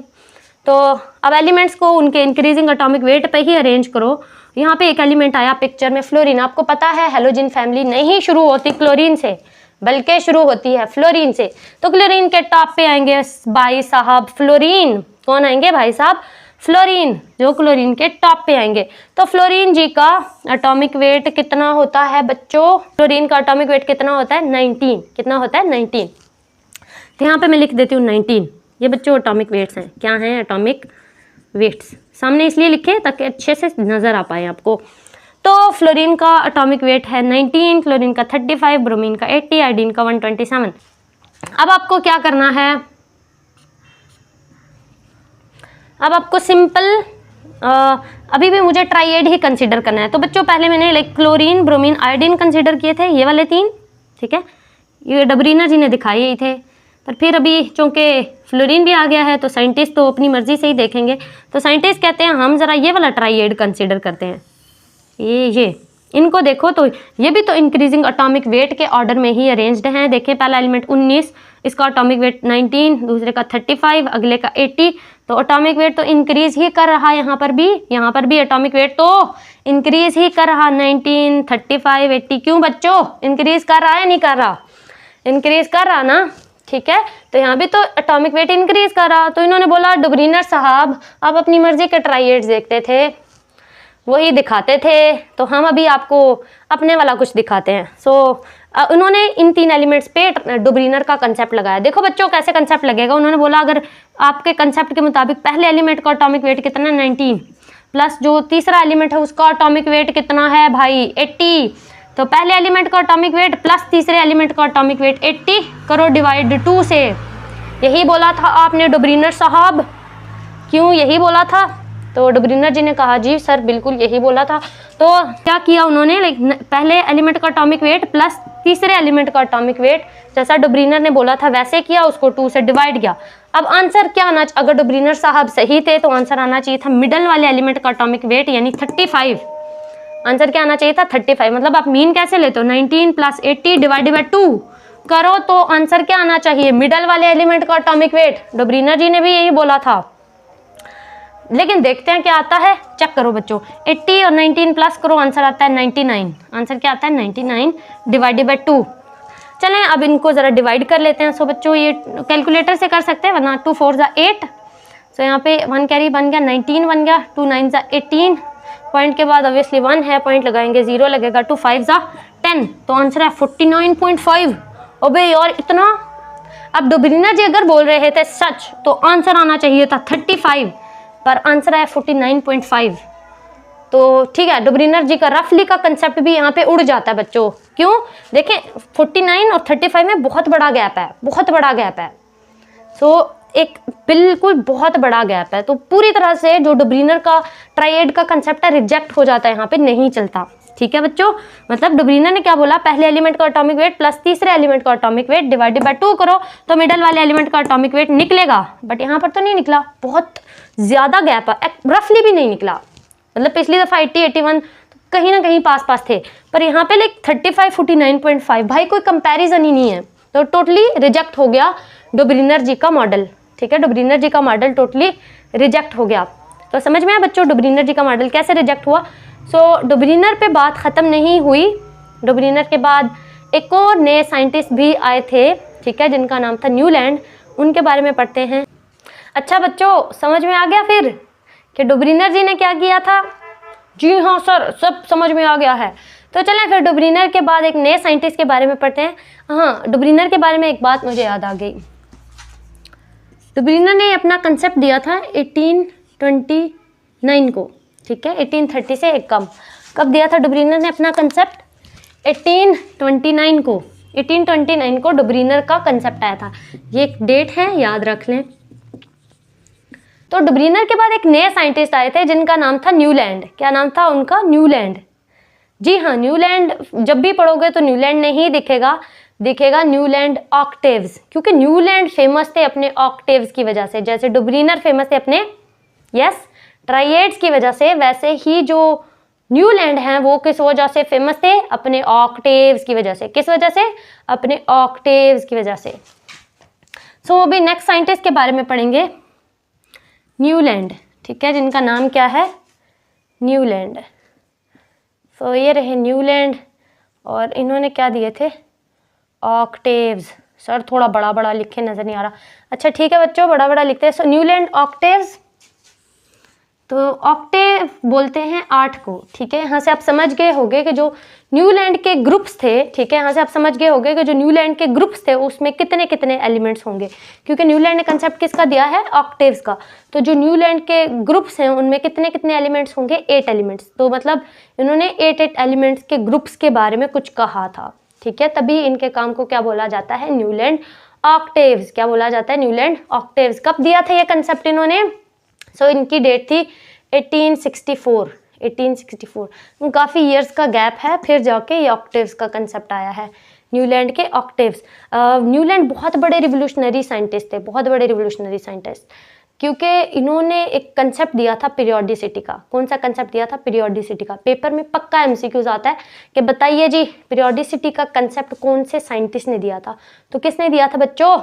तो अब एलिमेंट्स को उनके इंक्रीजिंग एटॉमिक वेट पे ही अरेंज करो। यहाँ पे एक एलिमेंट आया पिक्चर में, फ्लोरीन। आपको पता है हेलोजन फैमिली नहीं शुरू होती क्लोरीन से, बल्कि शुरू होती है फ्लोरीन से। तो क्लोरीन के टॉप पे आएंगे भाई साहब फ्लोरीन। कौन आएंगे भाई साहब? फ्लोरीन, जो क्लोरीन के टॉप पे आएंगे। तो फ्लोरीन जी का एटॉमिक वेट कितना होता है बच्चों? फ्लोरीन का एटॉमिक वेट कितना होता है? 19। कितना होता है? 19। तो यहाँ पे मैं लिख देती हूँ 19। ये बच्चों एटॉमिक वेट्स हैं। क्या हैं एटॉमिक वेट्स? सामने इसलिए लिखे ताकि अच्छे से नज़र आ पाए आपको। तो फ्लोरीन का एटॉमिक वेट है 19, क्लोरीन का 35, ब्रोमीन का 80, आयोडीन का 127। अब आपको क्या करना है, अब आपको सिंपल अभी भी मुझे ट्राइएड ही कंसीडर करना है। तो बच्चों पहले मैंने like chlorine, bromine, iodine consider किए थे, ये वाले 3, ठीक है, ये डबरीना जी ने दिखाए ही थे। पर फिर अभी चूँकि फ्लोरीन भी आ गया है तो साइंटिस्ट तो अपनी मर्जी से ही देखेंगे, तो साइंटिस्ट कहते हैं हम ज़रा ये वाला ट्राइएड कंसीडर करते हैं। ये इनको देखो तो ये भी तो इंक्रीजिंग एटॉमिक वेट के ऑर्डर में ही अरेंज्ड हैं। देखिए पहला एलिमेंट 19, इसका एटॉमिक वेट 19, दूसरे का 35, अगले का 80, तो एटॉमिक वेट तो इंक्रीज ही कर रहा है। यहाँ पर भी एटॉमिक वेट तो इंक्रीज ही कर रहा, 19, 35, 80। क्यों बच्चों, इंक्रीज कर रहा है नहीं कर रहा? इंक्रीज कर रहा ना, ठीक है। तो यहाँ भी तो एटॉमिक वेट इंक्रीज कर रहा। तो इन्होंने बोला डुबरीनर साहब आप अपनी मर्जी के ट्राइएड्स देखते थे, वही दिखाते थे, तो हम अभी आपको अपने वाला कुछ दिखाते हैं। उन्होंने इन 3 एलिमेंट्स पे डुबरीनर का कंसेप्ट लगाया। देखो बच्चों कैसे कंसेप्ट लगेगा। उन्होंने बोला अगर आपके कंसेप्ट के मुताबिक पहले एलिमेंट का एटॉमिक वेट कितना है 19, प्लस जो तीसरा एलिमेंट है उसका एटॉमिक वेट कितना है भाई 80, तो पहले एलिमेंट का एटॉमिक वेट प्लस तीसरे एलिमेंट का एटॉमिक वेट 80 करो डिवाइड 2 से। यही बोला था आपने डुबरीनर साहब, क्यों यही बोला था? तो डुबरीनर जी ने कहा जी सर बिल्कुल यही बोला था। तो क्या किया उन्होंने, लाइक पहले एलिमेंट का एटॉमिक वेट प्लस तीसरे एलिमेंट का एटॉमिक वेट जैसा डुबरीनर ने बोला था वैसे किया, उसको 2 से डिवाइड किया। अब आंसर क्या आना, अगर डुबरीनर साहब सही थे तो आंसर आना चाहिए था मिडल वाले एलिमेंट का एटॉमिक वेट यानी 35। आंसर क्या आना चाहिए था 35। मतलब आप मीन कैसे लेते हो, 19 + 80 डिवाइडेड बाय 2 करो तो आंसर क्या आना चाहिए, मिडल वाले एलिमेंट का एटॉमिक वेट। डुबरीनर जी ने भी यही बोला था, लेकिन देखते हैं क्या आता है। चेक करो बच्चों, 80 और 19 प्लस करो, आंसर आता है 99। आंसर क्या आता है 99 डिवाइडेड बाय 2। चलें अब इनको ज़रा डिवाइड कर लेते हैं। सो बच्चों ये कैलकुलेटर से कर सकते हैं, वरना 2 4 ज़ा 8। सो यहाँ पे 1 कैरी बन गया, 19 बन गया, 2 9 ज़ा 18, पॉइंट के बाद ऑब्वियसली 1 है, पॉइंट लगाएंगे 0 लगेगा, 2 5 ज़ा 10, तो आंसर है 49.5। अबे यार इतना, अब डुबरीना जी अगर बोल रहे थे सच तो आंसर आना चाहिए था 35, पर आंसर है 49.5। तो ठीक है, डुबरीनर जी का रफली का कंसेप्ट भी यहाँ पे उड़ जाता है बच्चों। क्यों, देखें 49 और 35 में बहुत बड़ा गैप है, बहुत बड़ा गैप है। एक बिल्कुल बहुत बड़ा गैप है। तो पूरी तरह से जो डुबरीनर का ट्राइएड का कंसेप्ट है रिजेक्ट हो जाता है, यहाँ पे नहीं चलता। ठीक है बच्चों, मतलब डुबरीनर ने क्या बोला, पहले एलिमेंट का एटॉमिक वेट प्लस तीसरे एलिमेंट का एटॉमिक वेट डिवाइडेड बाय 2 करो तो मिडल वाले एलिमेंट का एटॉमिक वेट निकलेगा। बट यहाँ पर तो नहीं निकला, बहुत ज़्यादा गैप है, रफली भी नहीं निकला। मतलब पिछली दफ़ा 80 81 कहीं ना कहीं पास पास थे, पर यहाँ पे लाइक 35 49.5, भाई कोई कंपैरिजन ही नहीं है। तो टोटली रिजेक्ट हो गया डुबरीनर जी का मॉडल। ठीक है, डुबरीनर जी का मॉडल टोटली रिजेक्ट हो गया। तो समझ में आया बच्चों डुबरीनर जी का मॉडल कैसे रिजेक्ट हुआ। डुबरीनर पे बात ख़त्म नहीं हुई। डुबरीनर के बाद एक और नए साइंटिस्ट भी आए थे, ठीक है, जिनका नाम था न्यूलैंड। उनके बारे में पढ़ते हैं। अच्छा बच्चों, समझ में आ गया फिर कि डुबरीनर जी ने क्या किया था। जी हाँ सर, सब समझ में आ गया है। तो चलें फिर डुबरीनर के बाद एक नए साइंटिस्ट के बारे में पढ़ते हैं। हाँ, डुबरीनर के बारे में एक बात मुझे याद आ गई। डुबरीनर ने अपना कंसेप्ट दिया था 1829 को, ठीक है, 1830 से एक कम। कब दिया था डुबरीनर ने अपना कंसेप्ट? 1829 को। 1829 को डुबरीनर का कंसेप्ट आया था। ये एक डेट है, याद रख लें। तो डुबरीनर के बाद एक नए साइंटिस्ट आए थे जिनका नाम था न्यूलैंड। क्या नाम था उनका? न्यूलैंड। जी हाँ, न्यूलैंड जब भी पढ़ोगे तो न्यूलैंड नहीं दिखेगा, दिखेगा न्यूलैंड ऑक्टेव्स, क्योंकि न्यूलैंड फेमस थे अपने ऑक्टेव्स की वजह से। जैसे डुबरीनर फेमस थे अपने ट्राइएड्स की वजह से, वैसे ही जो न्यूलैंड हैं वो किस वजह से फेमस थे? अपने ऑक्टेव्स की वजह से। किस वजह से? अपने ऑक्टेव्स की वजह से। अभी नेक्स्ट साइंटिस्ट के बारे में पढ़ेंगे, न्यूलैंड, ठीक है, जिनका नाम क्या है? न्यूलैंड। ये रहे न्यूलैंड, और इन्होंने क्या दिए थे? ऑक्टेव्स। सर थोड़ा बड़ा बड़ा लिखे, नज़र नहीं आ रहा। अच्छा ठीक है बच्चों, बड़ा बड़ा लिखते हैं। न्यूलैंड ऑक्टेव्स, तो ऑक्टेव बोलते हैं 8 को, ठीक है। यहाँ से आप समझ गए होंगे कि जो न्यूलैंड के ग्रुप्स थे, ठीक है, यहाँ से आप समझ गए होंगे कि जो न्यूलैंड के ग्रुप्स थे उसमें कितने कितने एलिमेंट्स होंगे, क्योंकि न्यूलैंड ने कंसेप्ट किसका दिया है, ऑक्टेव्स का। तो जो न्यूलैंड के ग्रुप्स हैं उनमें कितने कितने एलिमेंट्स होंगे, 8 एलिमेंट्स। तो मतलब इन्होंने 8 एलिमेंट्स के ग्रुप्स के बारे में कुछ कहा था, ठीक है। तभी इनके काम को क्या बोला जाता है, न्यूलैंड ऑक्टेव्स। क्या बोला जाता है, न्यूलैंड ऑक्टेव्स। कब दिया था ये कंसेप्ट इन्होंने, सो इनकी डेट थी 1864। काफ़ी इयर्स का गैप है, फिर जाके ये ऑक्टेव्स का कंसेप्ट आया है, न्यूलैंड के ऑक्टेव्स। न्यूलैंड बहुत बड़े रिवोल्यूशनरी साइंटिस्ट थे, बहुत बड़े रिवोल्यूशनरी साइंटिस्ट, क्योंकि इन्होंने एक कंसेप्ट दिया था पीरियोडिसिटी का। कौन सा कंसेप्ट दिया था, पीरियोडिसिटी का। पेपर में पक्का एमसीक्यूज आता है कि बताइए जी पीरियोडिसिटी का कंसेप्ट कौन से साइंटिस्ट ने दिया था। तो किसने दिया था बच्चों,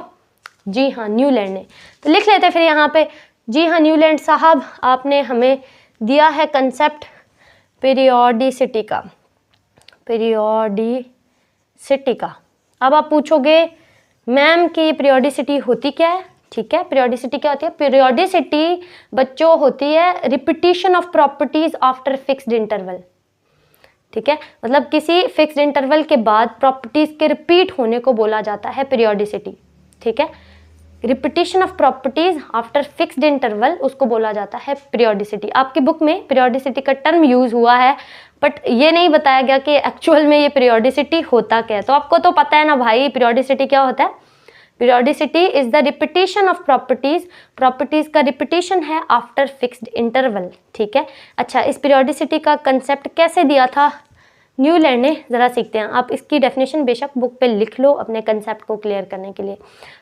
जी हाँ, न्यूलैंड ने। तो लिख लेते फिर यहाँ पे, जी हाँ न्यूलैंड साहब आपने हमें दिया है कंसेप्ट पीरियोडिसिटी का, पीरियोडिसिटी का। अब आप पूछोगे मैम कि पीरियोडिसिटी होती क्या है, ठीक है। पीरियोडिसिटी क्या होती है, पीरियोडिसिटी बच्चों होती है repetition of properties after fixed interval, ठीक है। मतलब किसी फिक्स्ड इंटरवल के बाद प्रॉपर्टीज के रिपीट होने को बोला जाता है पीरियोडिसिटी, ठीक है। Repetition of properties after fixed interval उसको बोला जाता है पीरियोडिसिटी। आपकी बुक में पीरियोडिसिटी का टर्म यूज हुआ है, बट ये नहीं बताया गया कि एक्चुअल में ये पीरियोडिसिटी होता क्या है। तो आपको तो पता है ना भाई पीरियोडिसिटी क्या होता है। Periodicity is the repetition of properties, properties का रिपीटिशन है आफ्टर फिक्स्ड इंटरवल, ठीक है। अच्छा, इस पीरियोडिसिटी का कंसेप्ट कैसे दिया था न्यूलैंड ने, जरा सीखते हैं। आप इसकी डेफिनेशन बेशक बुक पे लिख लो अपने कंसेप्ट को क्लियर करने के लिए।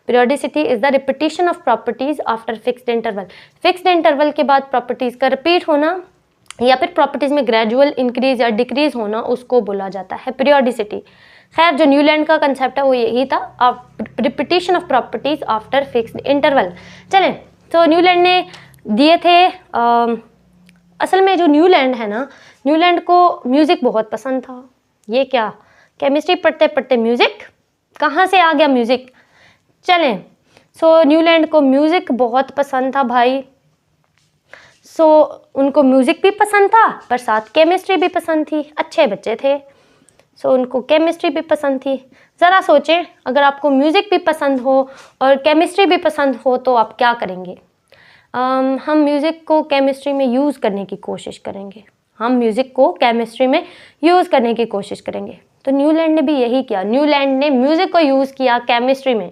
Periodicity is the repetition of properties after fixed interval. Fixed interval के बाद प्रॉपर्टीज का रिपीट होना या फिर प्रॉपर्टीज में ग्रेजुअल इंक्रीज या डिक्रीज होना उसको बोला जाता है पीरियोडिसिटी। खैर जो न्यूलैंड का कंसेप्ट है वो यही था, repetition of properties after fixed interval. चलें, तो न्यूलैंड ने दिए थे असल में जो न्यूलैंड है ना, न्यूलैंड को म्यूज़िक बहुत पसंद था। ये क्या, केमिस्ट्री पढ़ते पढ़ते म्यूज़िक, कहाँ से आ गया म्यूज़िक। चलें, सो न्यूलैंड को म्यूज़िक बहुत पसंद था भाई। सो उनको म्यूज़िक भी पसंद था पर साथ केमिस्ट्री भी पसंद थी, अच्छे बच्चे थे। सो उनको केमिस्ट्री भी पसंद थी। ज़रा सोचें, अगर आपको म्यूज़िक भी पसंद हो और केमिस्ट्री भी पसंद हो तो आप क्या करेंगे। हम म्यूज़िक को केमिस्ट्री में यूज़ करने की कोशिश करेंगे, हम म्यूज़िक को केमिस्ट्री में यूज़ करने की कोशिश करेंगे। तो न्यूलैंड ने भी यही किया, न्यूलैंड ने म्यूज़िक को यूज़ किया केमिस्ट्री में।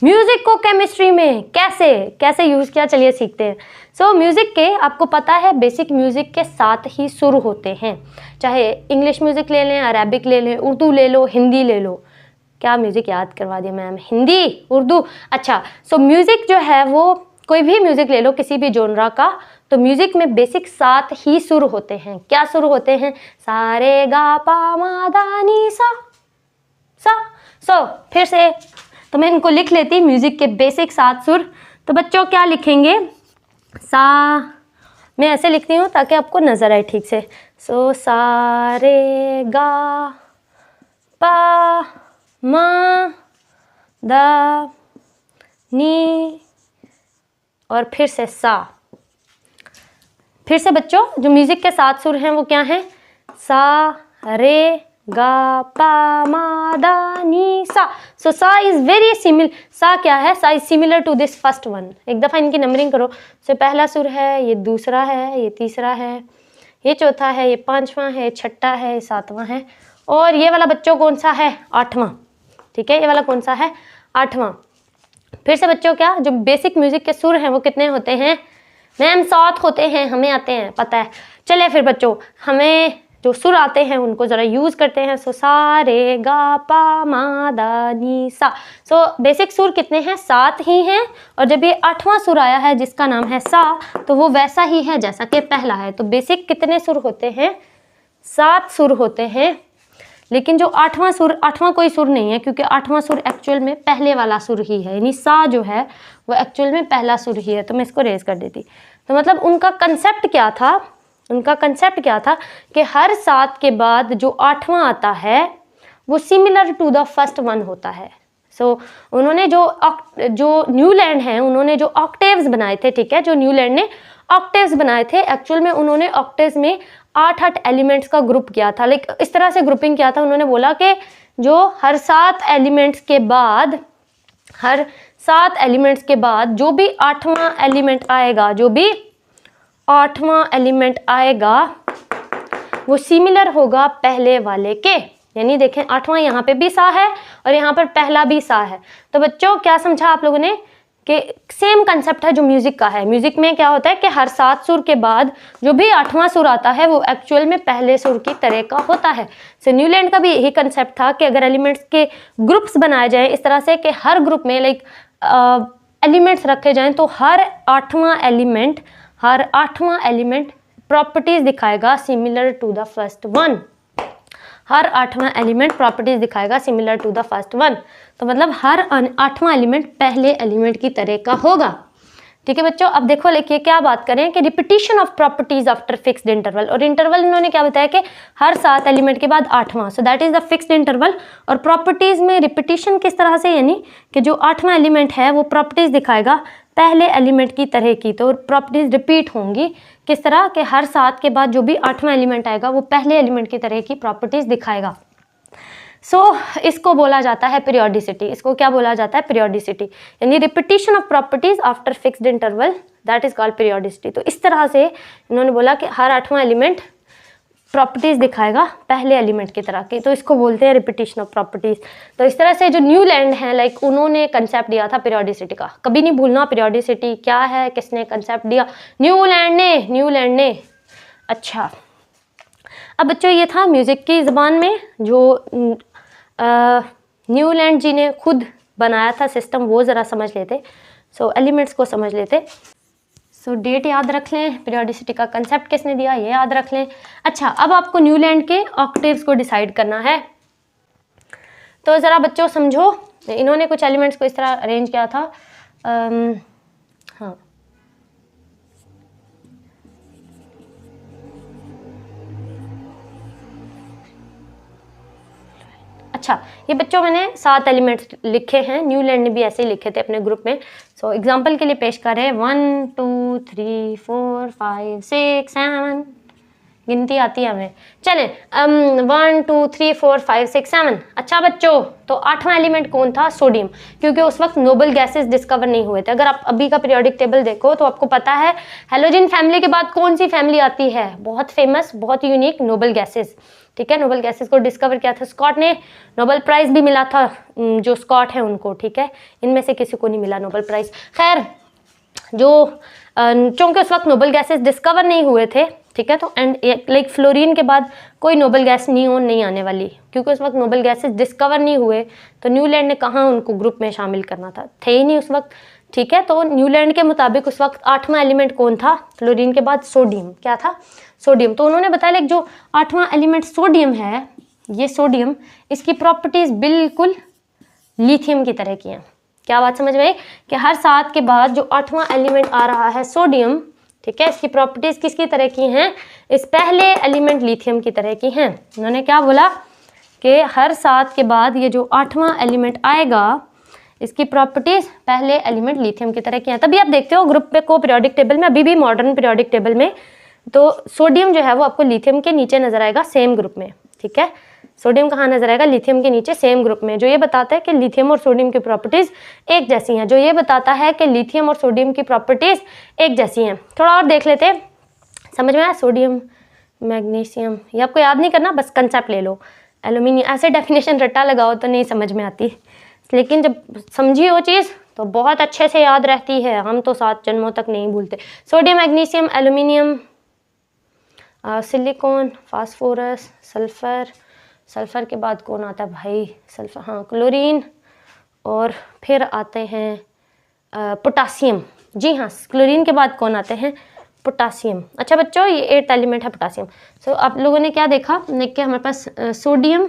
म्यूज़िक को केमिस्ट्री में कैसे कैसे यूज़ किया, चलिए सीखते हैं। सो म्यूज़िक के आपको पता है बेसिक म्यूज़िक के 7 ही सुर होते हैं, चाहे इंग्लिश म्यूज़िक ले लें, अरेबिक ले लें, उर्दू ले लो, हिंदी ले लो। क्या म्यूज़िक याद करवा दिया मैम, हिंदी उर्दू। अच्छा, सो म्यूज़िक जो है वो कोई भी म्यूज़िक ले लो किसी भी जोनरा का, तो म्यूज़िक में बेसिक 7 ही सुर होते हैं। क्या सुर होते हैं, सा रे गा पा मा धा नी सा सा। सो फिर से तो मैं इनको लिख लेती म्यूज़िक के बेसिक 7 सुर। तो बच्चों क्या लिखेंगे, सा, मैं ऐसे लिखती हूँ ताकि आपको नज़र आए ठीक से। सो सा रे गा पा मा धा नी और फिर से सा। फिर से बच्चों जो म्यूज़िक के 7 सुर हैं वो क्या हैं, सा रे गा पा मा धा नी सा। सो सा इज वेरी सिमिलर, सा क्या है, सा is similar to this first one. एक दफ़ा इनकी नंबरिंग करो। सो पहला सुर है, ये दूसरा है, ये तीसरा है, ये चौथा है, ये 5वां है, ये छठा है, ये 7वां है, और ये वाला बच्चों कौन सा है, 8वां, ठीक है। ये वाला कौन सा है, 8वां। फिर से बच्चों क्या, जो बेसिक म्यूज़िक के सुर हैं वो कितने होते हैं मैम, 7 होते हैं, हमें आते हैं पता है। चले फिर बच्चों हमें जो सुर आते हैं उनको ज़रा यूज़ करते हैं। सो सा रे गा पा मा धा नी सा। सो बेसिक सुर कितने हैं, 7 ही हैं, और जब ये 8वां सुर आया है जिसका नाम है सा, तो वो वैसा ही है जैसा कि पहला है। तो बेसिक कितने सुर होते हैं, 7 सुर होते हैं। लेकिन जो 8वां सुर, 8वां कोई सुर नहीं है, क्योंकि 8वां सुर एक्चुअल में पहले वाला सुर ही है, यानी सा जो है वो एक्चुअल में पहला सुर ही है। तो मैं इसको रेज कर देती। तो मतलब उनका कंसेप्ट क्या था, उनका कंसेप्ट क्या था कि हर 7 के बाद जो 8वां आता है वो similar to the first one होता है। सो उन्होंने जो न्यूलैंड है उन्होंने जो ऑक्टेव्स बनाए थे, ठीक है, जो न्यूलैंड ने ऑक्टेव्स बनाए थे। एक्चुअल में उन्होंने ऑक्टेव्स में 8 एलिमेंट्स का ग्रुप किया था, लाइक इस तरह से ग्रुपिंग किया था। उन्होंने बोला कि जो हर 7 एलिमेंट्स के बाद जो भी 8वां एलिमेंट आएगा, जो भी 8वां एलिमेंट आएगा वो सिमिलर होगा पहले वाले के। यानी देखें 8वां यहाँ पे भी सा है और यहाँ पर पहला भी सा है। तो बच्चों क्या समझा आप लोगों ने कि सेम कंसेप्ट है जो म्यूजिक का है। म्यूजिक में क्या होता है कि हर 7 सुर के बाद जो भी 8वां सुर आता है वो एक्चुअल में पहले सुर की तरह का होता है। सो न्यूलैंड का भी यही कंसेप्ट था कि अगर एलिमेंट्स के ग्रुप्स बनाए जाएं इस तरह से कि हर ग्रुप में लाइक एलिमेंट्स रखे जाएं तो हर 8वां एलिमेंट प्रॉपर्टीज दिखाएगा similar to the first one. हर 8वां एलिमेंट प्रॉपर्टीज दिखाएगा similar to the first one. तो मतलब हर 8वां एलिमेंट पहले एलिमेंट की तरह का होगा। ठीक है बच्चों, अब देखो लेकिन क्या बात करें कि repetition of properties after fixed interval, और इंटरवल इन्होंने क्या बताया कि हर 7 एलिमेंट के बाद 8वां, so that is the fixed interval. और प्रॉपर्टीज में रिपीटिशन किस तरह से, यानी कि जो 8वां एलिमेंट है वो प्रॉपर्टीज दिखाएगा पहले एलिमेंट की तरह की। तो प्रॉपर्टीज रिपीट होंगी किस तरह कि हर 7 के बाद जो भी 8वां एलिमेंट आएगा वो पहले एलिमेंट की तरह की प्रॉपर्टीज दिखाएगा। इसको बोला जाता है पीरियोडिसिटी। इसको क्या बोला जाता है? पीरियोडिसिटी, यानी repetition of properties after fixed interval, that is called periodicity. तो इस तरह से इन्होंने बोला कि हर 8वां एलिमेंट प्रॉपर्टीज दिखाएगा पहले एलिमेंट की तरह की, तो इसको बोलते हैं रिपीटिशन ऑफ प्रॉपर्टीज। तो इस तरह से जो न्यूलैंड है लाइक उन्होंने कंसेप्ट दिया था पीरियोडिसिटी का। कभी नहीं भूलना पीरियोडिसिटी क्या है, किसने कंसेप्ट दिया? न्यूलैंड ने। अच्छा, अब बच्चों ये था म्यूजिक की ज़बान में जो न्यूलैंड जी ने खुद बनाया था सिस्टम, वो ज़रा समझ लेते। एलिमेंट्स को समझ लेते। डेट याद रख लें, पीरियोडिसिटी का कंसेप्ट किसने दिया ये याद रख लें। अच्छा, अब आपको न्यूलैंड के ऑक्टेव्स को डिसाइड करना है। तो ज़रा बच्चों समझो, इन्होंने कुछ एलिमेंट्स को इस तरह अरेंज किया था। हाँ, अच्छा, ये बच्चों मैंने 7 एलिमेंट्स लिखे हैं, न्यूलैंड ने भी ऐसे ही लिखे थे अपने ग्रुप में। एग्जांपल के लिए पेश कर रहे हैं 1 2 3 4 5 6 7, गिनती आती है हमें। चलें 1 2 3 4 5 6 7। अच्छा बच्चों, तो 8वां एलिमेंट कौन था? सोडियम, क्योंकि उस वक्त नोबल गैसेस डिस्कवर नहीं हुए थे। अगर आप अभी का पीरियोडिक टेबल देखो तो आपको पता है हेलोजन फैमिली के बाद कौन सी फैमिली आती है? बहुत फेमस, बहुत यूनिक, नोबल गैसेस। ठीक है, नोबल गैसेस को डिस्कवर किया था स्कॉट ने, नोबेल प्राइज भी मिला था जो स्कॉट है उनको। ठीक है, इनमें से किसी को नहीं मिला नोबेल प्राइज। खैर, जो चूंकि उस वक्त नोबेल गैसेस डिस्कवर नहीं हुए थे, ठीक है, तो एंड लाइक फ्लोरीन के बाद कोई नोबेल गैस नियोन नहीं आने वाली, क्योंकि उस वक्त नोबेल गैसेस डिस्कवर नहीं हुए। तो न्यूलैंड ने कहाँ उनको ग्रुप में शामिल करना था, थे ही नहीं उस वक्त। ठीक है, तो न्यूलैंड के मुताबिक उस वक्त 8वां एलिमेंट कौन था? फ्लोरीन के बाद सोडियम। क्या था? सोडियम। तो उन्होंने बताया लाइक जो 8वां एलिमेंट सोडियम है, ये सोडियम, इसकी प्रॉपर्टीज बिल्कुल लिथियम की तरह की हैं। क्या बात समझ में आई कि हर 7 के बाद जो 8वां एलिमेंट आ रहा है सोडियम, ठीक है, इसकी प्रॉपर्टीज किसकी तरह की हैं? इस पहले एलिमेंट लिथियम की तरह की हैं। उन्होंने क्या बोला कि हर 7 के बाद ये जो 8वां एलिमेंट आएगा इसकी प्रॉपर्टीज पहले एलिमेंट लिथियम की तरह की हैं। तभी आप देखते हो ग्रुप पे को पीरियोडिक टेबल में, अभी भी मॉडर्न पीरियोडिक टेबल में, तो सोडियम जो है वो आपको लिथियम के नीचे नजर आएगा सेम ग्रुप में। ठीक है, सोडियम कहाँ नजर आएगा? लिथियम के नीचे सेम ग्रुप में, जो ये बताता है कि लिथियम और सोडियम की प्रॉपर्टीज एक जैसी हैं। जो ये बताता है कि लिथियम और सोडियम की प्रॉपर्टीज एक जैसी हैं। थोड़ा और देख लेते हैं, समझ में आया? सोडियम, मैग्नीशियम, ये आपको याद नहीं करना, बस कंसेप्ट ले लो। एल्यूमिनियम, ऐसे डेफिनेशन रट्टा लगाओ तो नहीं समझ में आती, लेकिन जब समझी हो चीज़ तो बहुत अच्छे से याद रहती है। हम तो 7 जन्मों तक नहीं भूलते। Sodium, magnesium, aluminium, silicon, phosphorus, sulphur. Sulphur के बाद कौन आता है भाई? सल्फर, हाँ, क्लोरीन, और फिर आते हैं पोटासियम। जी हाँ, क्लोरीन के बाद कौन आते हैं? पोटासियम। अच्छा बच्चों, ये 8th एलिमेंट है पोटासियम। आप लोगों ने क्या देखा कि हमारे पास सोडियम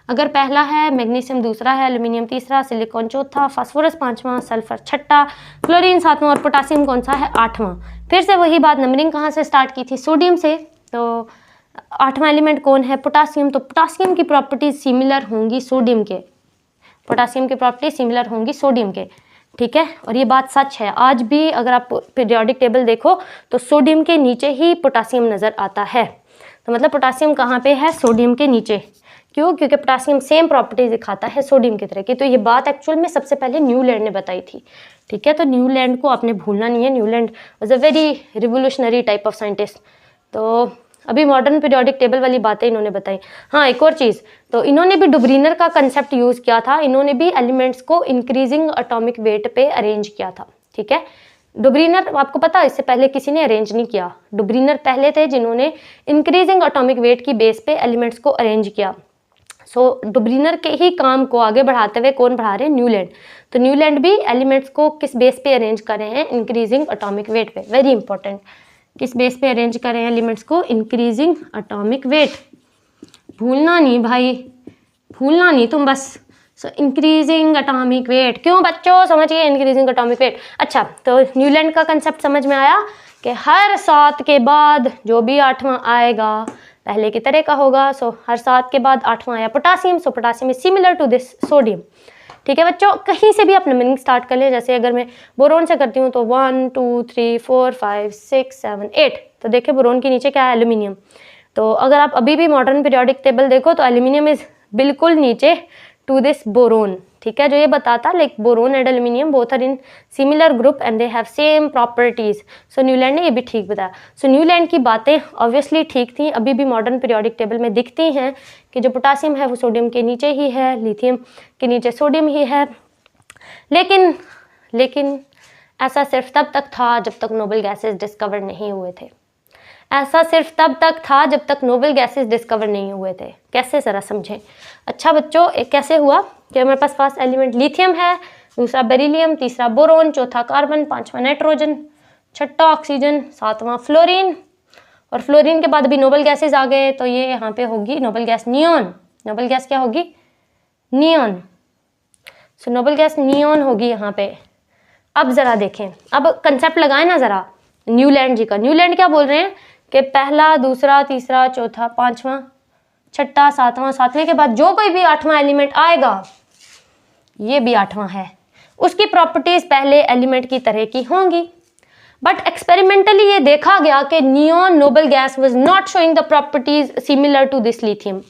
अगर पहला है, मैग्नीशियम दूसरा है, एल्यूमिनियम तीसरा, सिलिकॉन चौथा, फास्फोरस 5वां, सल्फर छठा, क्लोरीन 7वां और पोटासियम कौन सा है? 8वां। फिर से वही बात, नंबरिंग कहाँ से स्टार्ट की थी? सोडियम से। तो 8वां एलिमेंट कौन है? पोटासियम। तो पोटासियम की प्रॉपर्टीज सिमिलर होंगी सोडियम के, पोटासियम की प्रॉपर्टीज सिमिलर होंगी सोडियम के। ठीक है, और ये बात सच है। आज भी अगर आप पीरियोडिक टेबल देखो तो सोडियम के नीचे ही पोटासियम नज़र आता है। तो मतलब पोटासियम कहाँ पे है? सोडियम के नीचे। क्यों? क्योंकि पोटासियम सेम प्रॉपर्टीज दिखाता है सोडियम की तरह की। तो ये बात एक्चुअल में सबसे पहले न्यूलैंड ने बताई थी। ठीक है, तो न्यूलैंड को आपने भूलना नहीं है। Newland was a very revolutionary type of scientist. तो अभी मॉडर्न पीरियोडिक टेबल वाली बातें इन्होंने बताई। हाँ, एक और चीज़, तो इन्होंने भी डुब्रीनर का कंसेप्ट यूज़ किया था। इन्होंने भी एलिमेंट्स को इंक्रीजिंग एटॉमिक वेट पे अरेंज किया था। ठीक है, डुब्रीनर आपको पता है इससे पहले किसी ने अरेंज नहीं किया। डुब्रीनर पहले थे जिन्होंने इंक्रीजिंग एटॉमिक वेट की बेस पे एलिमेंट्स को अरेंज किया। सो डुब्रीनर के ही काम को आगे बढ़ाते हुए कौन बढ़ा रहे हैं? न्यूलैंड। तो न्यूलैंड भी एलिमेंट्स को किस बेस पे अरेंज कर रहे हैं? इंक्रीजिंग एटॉमिक वेट पे। वेरी इंपॉर्टेंट, किस बेस पे अरेंज कर रहे हैं एलिमेंट्स को? Increasing atomic wait. भूलना नहीं भाई, भूलना नहीं तुम बस। सो इंक्रीजिंग एटॉमिक वेट। क्यों बच्चों? समझिए इंक्रीजिंग एटॉमिक वेट। अच्छा, तो न्यूलैंड का कंसेप्ट समझ में आया कि हर 7 के बाद जो भी 8वां आएगा पहले की तरह का होगा। सो हर 7 के बाद 8वां आया potassium. So potassium is similar to this sodium. ठीक है बच्चों, कहीं से भी आप नंबरिंग स्टार्ट कर लें। जैसे अगर मैं बोरोन से करती हूँ तो 1 2 3 4 5 6 7 8। तो देखिए बोरोन के नीचे क्या है? एल्यूमिनियम। तो अगर आप अभी भी मॉडर्न पीरियोडिक टेबल देखो तो एल्यूमिनियम इज बिल्कुल नीचे टू दिस बोरोन। ठीक है, जो ये बताता like boron and aluminium both are in similar group and they have same properties. So Newland ने ये भी ठीक बताया। सो न्यूलैंड की बातें ऑब्वियसली ठीक थी, अभी भी मॉडर्न पीरियोडिक टेबल में दिखती हैं कि जो पोटासियम है वो सोडियम के नीचे ही है, लिथियम के नीचे सोडियम ही है। लेकिन ऐसा सिर्फ तब तक था जब तक नोबल गैसेस डिस्कवर नहीं हुए थे। ऐसा सिर्फ तब तक था जब तक नोबल गैसेस डिस्कवर नहीं हुए थे। कैसे? ज़रा समझें। अच्छा बच्चों, एक कैसे हुआ कि हमारे पास फर्स्ट एलिमेंट लिथियम है, दूसरा बेरिलियम, तीसरा बोरोन, चौथा कार्बन, 5वां नाइट्रोजन, 6वां ऑक्सीजन, 7वां फ्लोरीन। और फ्लोरीन के बाद अभी नोबल गैसेस आ गए तो ये यहाँ पे होगी noble gas neon. Noble gas क्या होगी? नियॉन। सो नोबल गैस नियॉन होगी यहाँ पे। अब ज़रा देखें, अब कंसेप्ट लगाएं ना ज़रा न्यूलैंड जी का। न्यूलैंड क्या बोल रहे हैं कि पहला, दूसरा, तीसरा, चौथा, 5वां, 6वां, 7वां, 7वें के बाद जो कोई भी 8वां एलिमेंट आएगा, ये भी 8वां है, उसकी प्रॉपर्टीज पहले एलिमेंट की तरह की होंगी। बट एक्सपेरिमेंटली ये देखा गया कि neon noble gas was not showing the properties similar to this lithium.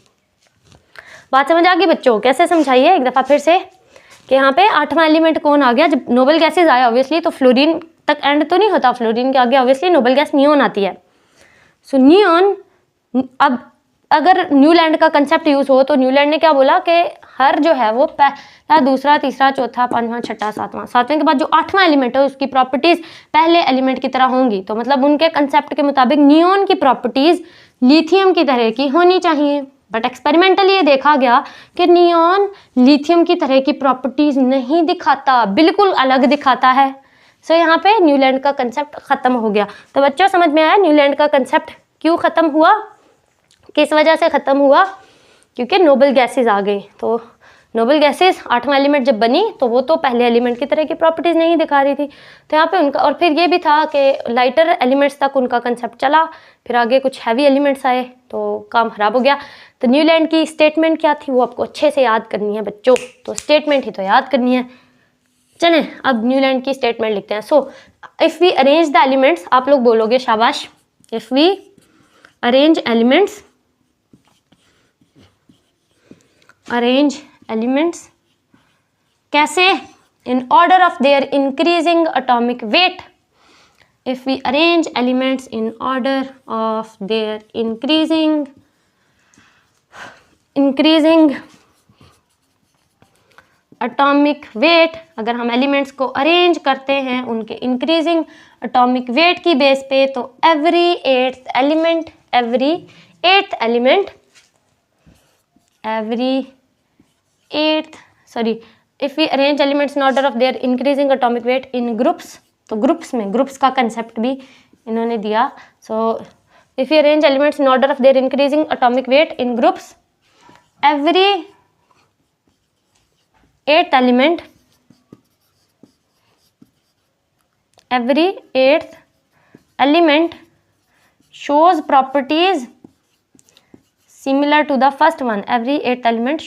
बात समझ आ गई बच्चों? कैसे समझाइए एक दफ़ा फिर से कि यहाँ पे 8वां एलिमेंट कौन आ गया? जब नोबल गैसेज आया ऑब्वियसली तो फ्लोरीन तक एंड तो नहीं होता, फ्लोरीन के आगे ऑब्वियसली नोबल गैस नियॉन आती है। सो नियॉन, अब अगर न्यूलैंड का कंसेप्ट यूज हो तो न्यूलैंड ने क्या बोला कि हर जो है वो पहला, दूसरा, तीसरा, चौथा, 5वां, 6वां, 7वां, 7वें के बाद जो 8वां एलिमेंट है उसकी प्रॉपर्टीज पहले एलिमेंट की तरह होंगी। तो मतलब उनके कंसेप्ट के मुताबिक नियॉन की प्रॉपर्टीज लिथियम की तरह की होनी चाहिए। बट एक्सपेरिमेंटली ये देखा गया कि नियॉन लिथियम की तरह की प्रॉपर्टीज नहीं दिखाता, बिल्कुल अलग दिखाता है। सो यहाँ पे न्यूलैंड का कंसेप्ट खत्म हो गया। तो बच्चों समझ में आया न्यूलैंड का कंसेप्ट क्यों खत्म हुआ, किस वजह से खत्म हुआ? क्योंकि नोबल गैसेस आ गई। तो नोबल गैसेस 8वां एलिमेंट जब बनी तो वो तो पहले एलिमेंट की तरह की प्रॉपर्टीज नहीं दिखा रही थी। तो यहाँ पे उनका, और फिर ये भी था कि लाइटर एलिमेंट्स तक उनका कंसेप्ट चला, फिर आगे कुछ हैवी एलिमेंट्स आए तो काम खराब हो गया। तो न्यूलैंड की स्टेटमेंट क्या थी वो आपको अच्छे से याद करनी है बच्चों। तो स्टेटमेंट ही तो याद करनी है। चलें अब न्यूलैंड की स्टेटमेंट लिखते हैं। So if we arrange the elements, आप लोग बोलोगे शाबाश। If we arrange elements, arrange elements कैसे? In order of their increasing atomic weight. If we arrange elements in order of their increasing atomic weight, अगर हम elements को arrange करते हैं उनके इंक्रीजिंग एटॉमिक वेट की बेस पे, तो every eighth element if we arrange elements in order of their increasing atomic weight in groups, तो ग्रुप्स में, ग्रुप्स का कंसेप्ट भी इन्होंने दिया। So if we arrange elements in order of their increasing atomic weight in groups, every eighth element shows properties similar to the first one. Every eighth element